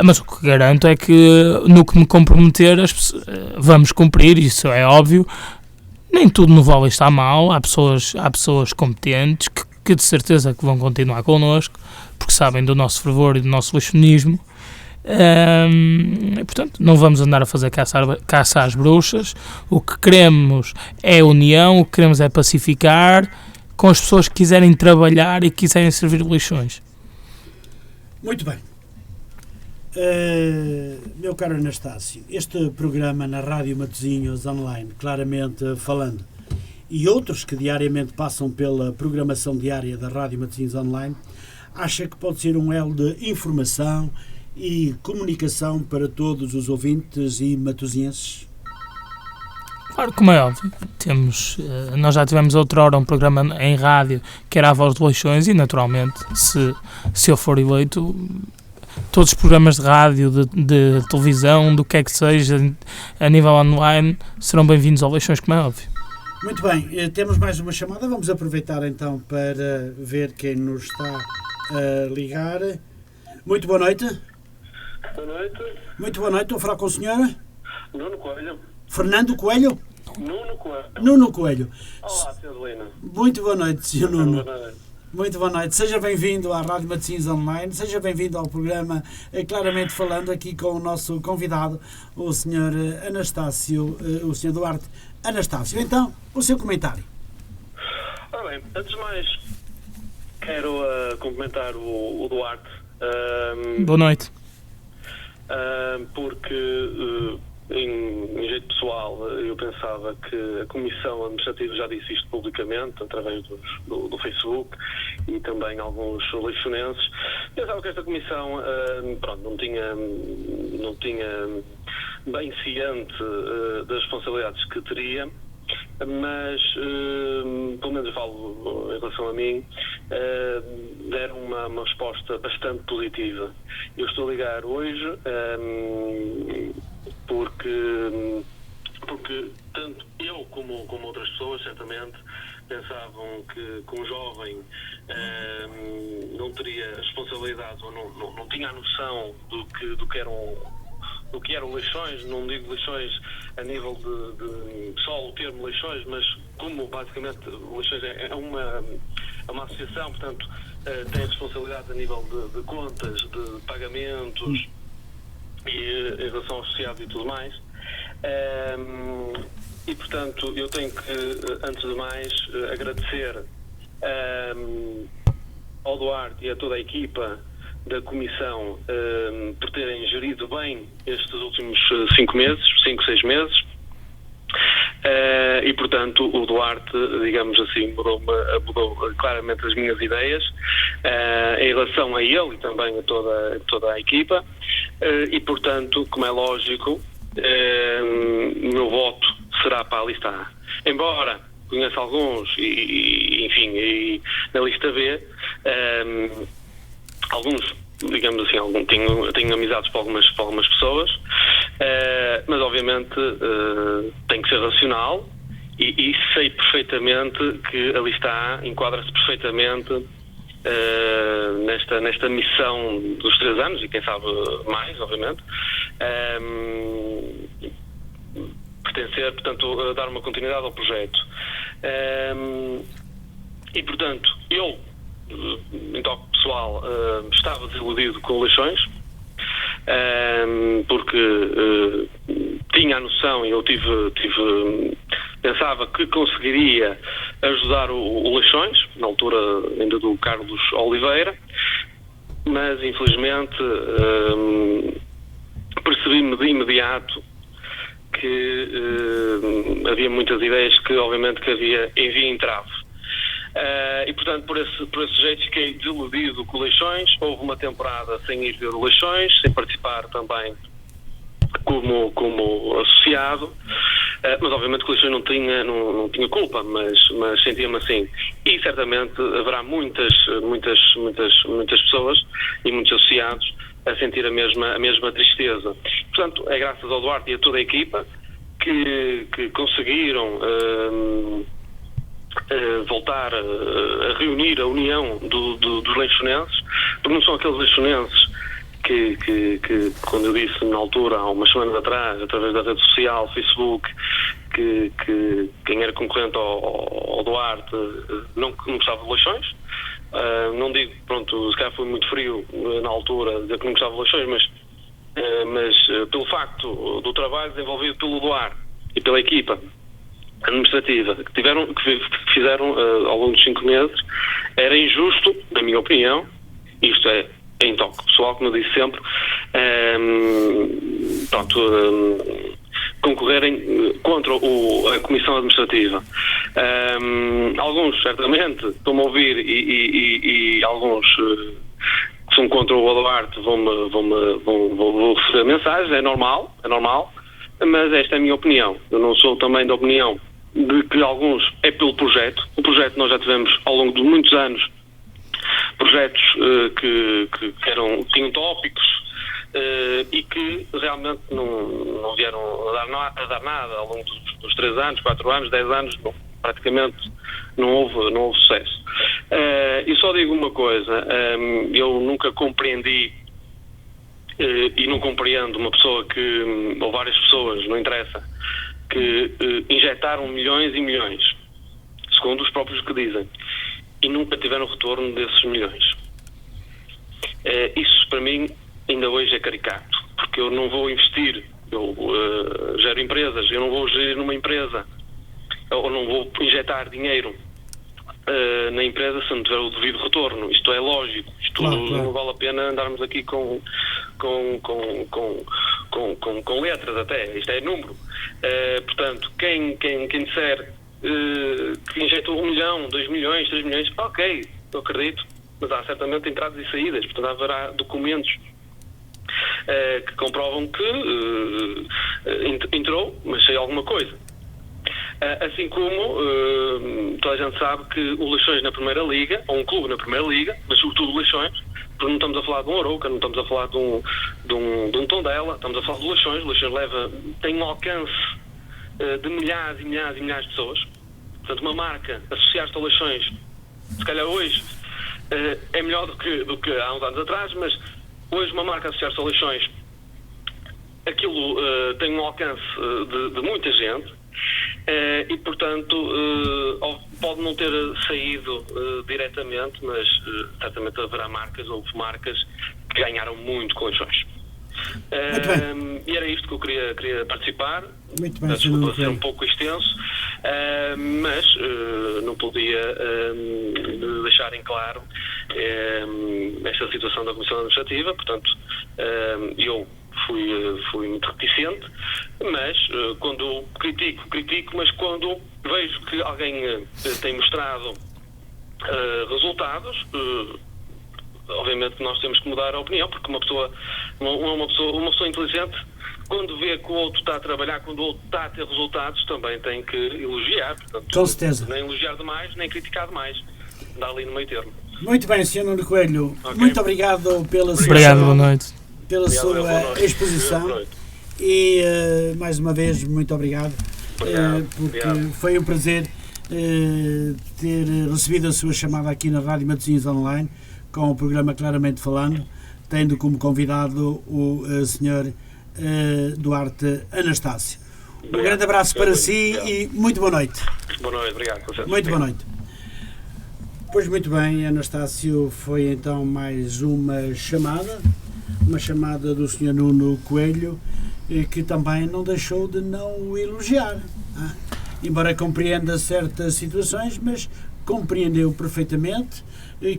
Mas o que garanto é que no que me comprometer vamos cumprir, isso é óbvio. Nem tudo no vôlei está mal, há pessoas competentes que de certeza que vão continuar connosco, porque sabem do nosso fervor e do nosso leixonismo. E, portanto, não vamos andar a fazer caça às bruxas. O que queremos é união, o que queremos é pacificar com as pessoas que quiserem trabalhar e que quiserem servir Leixões. Muito bem. Meu caro Anastácio, este programa na Rádio Matosinhos Online, claramente falando, e outros que diariamente passam pela programação diária da Rádio Matosinhos Online, acha que pode ser um elo de informação e comunicação para todos os ouvintes e matosinhenses? Claro, como é óbvio. Nós já tivemos outrora um programa em rádio que era a Voz de Leixões e, naturalmente, se eu for eleito, todos os programas de rádio, de televisão, do que é que seja, a nível online, serão bem-vindos ao Leixões, como é óbvio. Muito bem, temos mais uma chamada, vamos aproveitar então para ver quem nos está a ligar. Muito boa noite. Boa noite. Muito boa noite, estou a falar com o senhor? Nuno Coelho. Fernando Coelho? Nuno Coelho. Nuno Coelho. Olá, Sr. Adelina. Muito boa noite, Sr. Nuno. Boa noite. Muito boa noite, seja bem-vindo à Rádio Matosinhos Online, seja bem-vindo ao programa Claramente Falando, aqui com o nosso convidado, o Sr. Anastácio, o Sr. Duarte Anastácio. Então, o seu comentário. Ora bem, antes de mais, quero cumprimentar o Duarte. Boa noite. Porque, em jeito pessoal, eu pensava que a Comissão Administrativa já disse isto publicamente, através do Facebook e também alguns leixonenses. Pensava que esta Comissão não tinha bem ciente das responsabilidades que teria, mas, pelo menos eu falo em relação a mim, deram uma resposta bastante positiva. Eu estou a ligar hoje porque tanto eu como outras pessoas, certamente, pensavam que um jovem não teria responsabilidade ou não tinha a noção do que eram Leixões. Não digo Leixões a nível de só o termo Leixões, mas como basicamente Leixões é uma associação, portanto tem responsabilidade a nível de contas, de pagamentos e em relação aos associados e tudo mais. E, portanto, eu tenho que, antes de mais, agradecer ao Duarte e a toda a equipa da Comissão por terem gerido bem estes últimos 5 meses, 5, 6 meses. E, portanto, o Duarte, digamos assim, mudou claramente as minhas ideias em relação a ele e também a toda a equipa. E, portanto, como é lógico, o meu voto será para a lista A. Embora conheça alguns e na lista B, alguns, digamos assim, tenho amizades para algumas pessoas, mas obviamente tem que ser racional e sei perfeitamente que a lista A enquadra-se perfeitamente nesta missão dos 3 anos, e quem sabe mais, obviamente, pertencer, portanto, a dar uma continuidade ao projeto. E, portanto, eu, em toque pessoal, estava desiludido com Leixões, porque tinha a noção, e eu pensava que conseguiria ajudar o Leixões, na altura ainda do Carlos Oliveira, mas infelizmente percebi-me de imediato que havia muitas ideias que obviamente que havia entrave. E portanto por esse jeito fiquei desiludido com o Leixões. Houve uma temporada sem ir ver o Leixões, sem participar também como associado, mas obviamente que o Leixões não tinha culpa, mas sentia-me assim. E certamente haverá muitas pessoas e muitos associados a sentir a mesma tristeza. Portanto, é graças ao Duarte e a toda a equipa que conseguiram voltar a reunir a união dos leixonenses, porque não são aqueles leixonenses que quando eu disse na altura, há umas semanas atrás, através da rede social, Facebook, que quem era concorrente ao Duarte não gostava de Leixões. Não digo, pronto, se calhar foi muito frio na altura dizer que não gostava de Leixões, mas pelo facto do trabalho desenvolvido pelo Duarte e pela equipa administrativa que fizeram ao longo dos 5 meses, era injusto, na minha opinião, isto é em toque pessoal, como eu disse sempre, concorrerem contra a Comissão Administrativa. Alguns, certamente, estão-me a ouvir e alguns que são contra o Duarte vão receber mensagens, é normal, mas esta é a minha opinião. Eu não sou também da opinião de que alguns é pelo projeto. O projeto nós já tivemos ao longo de muitos anos projetos que tinham tópicos e que realmente não vieram a dar nada ao longo dos 3 anos, 4 anos, 10 anos, praticamente não houve sucesso. E só digo uma coisa, eu nunca compreendi e não compreendo uma pessoa ou várias pessoas, não interessa, que injetaram milhões e milhões, segundo os próprios que dizem, e nunca tiveram retorno desses milhões. Isso para mim ainda hoje é caricato, porque eu não vou investir, eu gero empresas, eu não vou gerir numa empresa, ou não vou injetar dinheiro na empresa se não tiver o devido retorno. Isto é lógico, claro. Não vale a pena andarmos aqui com letras até, isto é número. Portanto, quem disser que injetou 1 milhão, 2 milhões, 3 milhões, ok, eu acredito, mas há certamente entradas e saídas, portanto haverá documentos que comprovam que entrou, mas sei alguma coisa. Assim como toda a gente sabe que o Leixões na Primeira Liga, ou um clube na Primeira Liga, mas sobretudo o Leixões, porque não estamos a falar de um Arouca, não estamos a falar de um Tondela, estamos a falar de Leixões. O Leixões tem um alcance de milhares e milhares e milhares de pessoas. Portanto, uma marca associar-se a Leixões, se calhar hoje é melhor do que há uns anos atrás, mas hoje uma marca associar-se a Leixões, aquilo tem um alcance de muita gente. E portanto pode não ter saído diretamente, mas certamente houve marcas que ganharam muito com Leixões. E era isto que eu queria participar. Muito bem, Desculpa Sr. ser um pouco extenso, mas não podia deixar em claro esta situação da Comissão Administrativa. Portanto, eu fui muito reticente, mas quando critico, mas quando vejo que alguém tem mostrado resultados, obviamente nós temos que mudar a opinião, porque uma pessoa inteligente, quando vê que o outro está a trabalhar, quando o outro está a ter resultados, também tem que elogiar. Portanto, Com certeza. Nem elogiar demais, nem criticar demais. Dá ali no meio termo. Muito bem, Sr. Nuno Coelho. Ok. Muito obrigado pela Obrigado, boa noite. pela Obrigado, sua boa noite. exposição. Boa noite. E mais uma vez, muito obrigado. Obrigado, Porque obrigado. foi um prazer ter recebido a sua chamada aqui na Rádio Matosinhos Online, com o programa Claramente Falando, tendo como convidado o Sr. Duarte Anastácio. Um grande abraço para si e muito boa noite. Boa noite, obrigado. Com certeza. Muito boa noite. Pois muito bem, Anastácio, foi então mais uma chamada do Sr. Nuno Coelho, que também não deixou de não o elogiar. Embora compreenda certas situações, mas compreendeu perfeitamente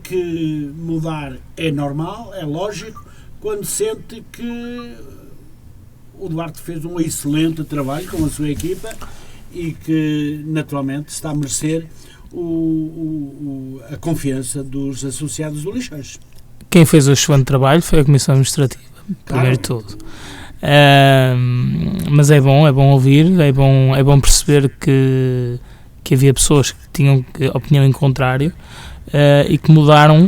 que mudar é normal, é lógico, quando sente que o Duarte fez um excelente trabalho com a sua equipa e que naturalmente está a merecer a confiança dos associados do Leixões. Quem fez o excelente trabalho foi a Comissão Administrativa, primeiro de tudo. Mas é bom ouvir, é bom perceber que havia pessoas que tinham opinião em contrário e que mudaram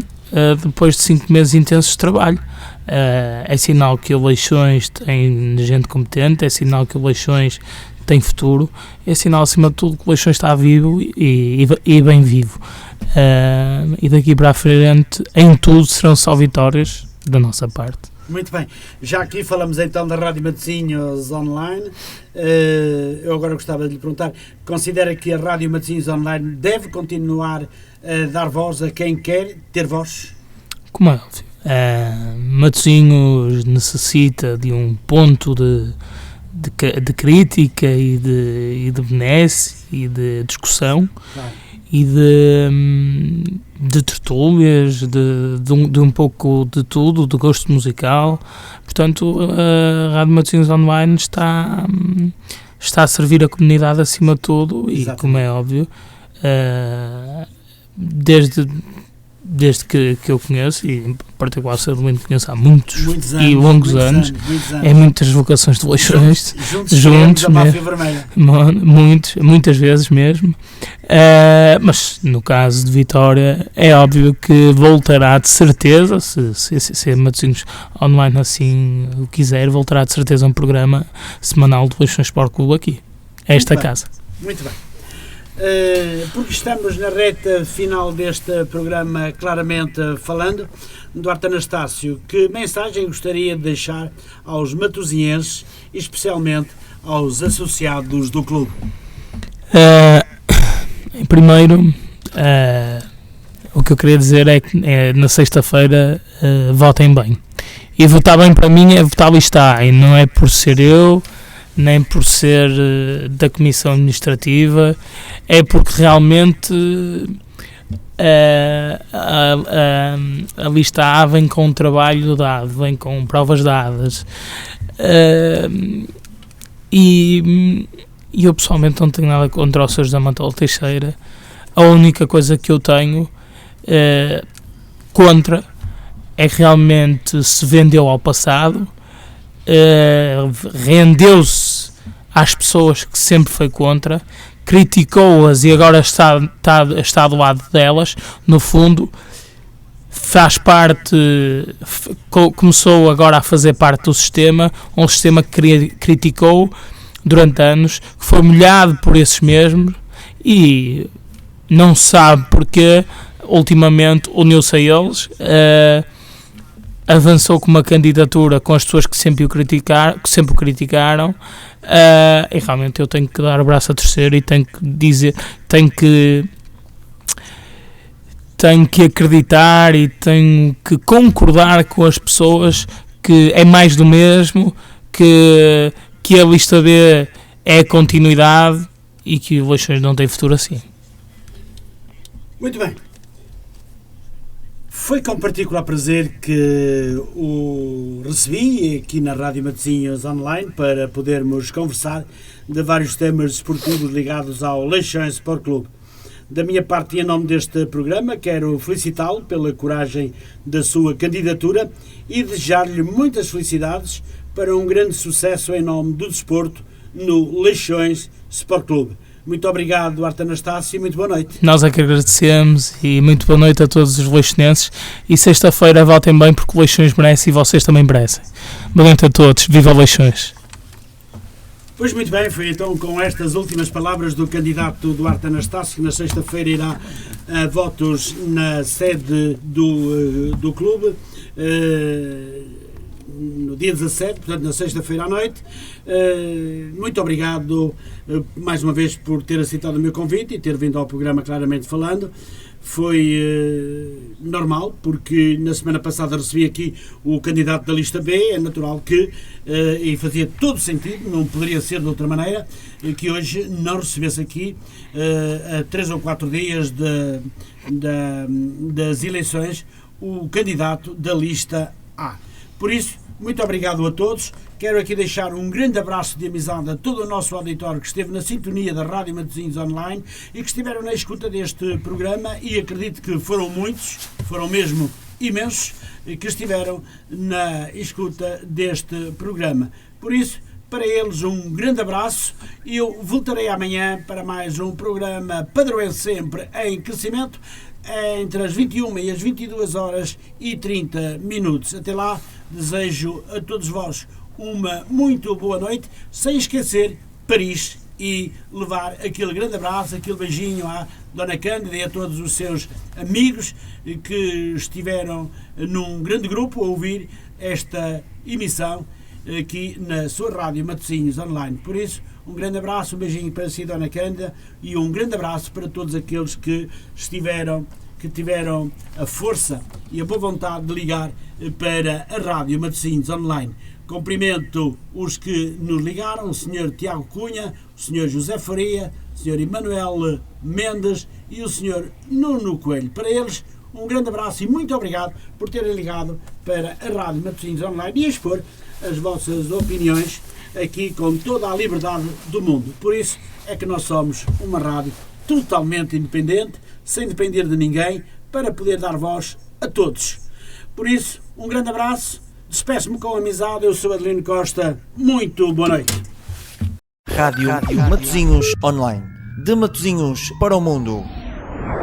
depois de 5 meses intensos de trabalho. É sinal que o Leixões tem gente competente, é sinal que o Leixões tem futuro, é sinal acima de tudo que o Leixões está vivo e bem vivo. E daqui para a frente, em tudo, serão só vitórias da nossa parte. Muito bem, já aqui falamos então da Rádio Matosinhos Online. Eu agora gostava de lhe perguntar, considera que a Rádio Matosinhos Online deve continuar a dar voz a quem quer ter voz? Como é óbvio, Matosinhos necessita de um ponto de crítica e de benesse e de discussão, Claro. e de tertúlias, de um pouco de tudo, de gosto musical. Portanto, a Rádio Matosinhos Online está a servir a comunidade acima de tudo. Exatamente. E, como é óbvio, desde que eu conheço, e em particular Sadelino conheço há muitos e longos anos, é muitas vocações de Leixões, juntos a máfia vermelha. muitas vezes mesmo, mas no caso de Vitória é óbvio que voltará de certeza, se a Matosinhos Online assim o quiser, voltará de certeza um programa semanal do Leixões Sport Clube aqui, esta casa. Muito bem. Porque estamos na reta final deste programa Claramente Falando, Duarte Anastácio, que mensagem gostaria de deixar aos matosinhenses, especialmente aos associados do clube? Em primeiro, o que eu queria dizer é que na sexta-feira votem bem. E votar bem para mim é votar listar, e não é por ser eu, nem por ser da Comissão Administrativa, é porque realmente a lista A vem com um trabalho dado, vem com provas dadas, e eu pessoalmente não tenho nada contra o Sr. José Matola Teixeira. A única coisa que eu tenho contra é que realmente se vendeu ao passado, rendeu-se às pessoas que sempre foi contra, criticou-as e agora está do lado delas. No fundo, faz parte, começou agora a fazer parte do sistema, um sistema que criticou durante anos, que foi molhado por esses mesmos e não sabe porque ultimamente uniu-se a eles, avançou com uma candidatura com as pessoas que sempre o criticaram, e realmente eu tenho que dar o braço a torcer e tenho que acreditar e tenho que concordar com as pessoas que é mais do mesmo, que a lista B é a continuidade e que o Leixões não tem futuro assim. Muito bem. Foi com particular prazer que o recebi aqui na Rádio Matosinhos Online para podermos conversar de vários temas desportivos ligados ao Leixões Sport Clube. Da minha parte e em nome deste programa, quero felicitá-lo pela coragem da sua candidatura e desejar-lhe muitas felicidades para um grande sucesso em nome do desporto no Leixões Sport Clube. Muito obrigado, Duarte Anastácio, e muito boa noite. Nós é que agradecemos e muito boa noite a todos os leixonenses e sexta-feira votem bem porque o Leixões merece e vocês também merecem. Boa noite a todos, viva Leixões! Pois muito bem, foi então com estas últimas palavras do candidato Duarte Anastácio que na sexta-feira irá a votos na sede do clube, no dia 17, portanto na sexta-feira à noite. Muito obrigado mais uma vez por ter aceitado o meu convite e ter vindo ao programa Claramente Falando. Foi normal, porque na semana passada recebi aqui o candidato da lista B, é natural que, e fazia todo sentido, não poderia ser de outra maneira, que hoje não recebesse aqui, a 3 ou 4 dias das eleições, o candidato da lista A. Por isso, muito obrigado a todos. Quero aqui deixar um grande abraço de amizade a todo o nosso auditório que esteve na sintonia da Rádio Matosinhos Online e que estiveram na escuta deste programa, e acredito que foram muitos, foram mesmo imensos, que estiveram na escuta deste programa. Por isso, para eles um grande abraço e eu voltarei amanhã para mais um programa Padroense sempre em crescimento, entre as 21 e as 22 horas e 30 minutos. Até lá, desejo a todos vós uma muito boa noite, sem esquecer Paris, e levar aquele grande abraço, aquele beijinho à Dona Cândida e a todos os seus amigos que estiveram num grande grupo a ouvir esta emissão aqui na sua Rádio Matosinhos Online. Por isso, um grande abraço, um beijinho para si, Dona Cândida, e um grande abraço para todos aqueles que tiveram a força e a boa vontade de ligar para a Rádio Matosinhos Online. Cumprimento os que nos ligaram, o Sr. Tiago Cunha, o Sr. José Faria, o Sr. Emanuel Mendes e o Sr. Nuno Coelho. Para eles, um grande abraço e muito obrigado por terem ligado para a Rádio Matosinhos Online e expor as vossas opiniões aqui com toda a liberdade do mundo. Por isso é que nós somos uma rádio totalmente independente, sem depender de ninguém, para poder dar voz a todos. Por isso, um grande abraço, despeço-me com amizade, eu sou Adelino Costa, muito boa noite. Rádio Matosinhos Online. De Matosinhos para o mundo.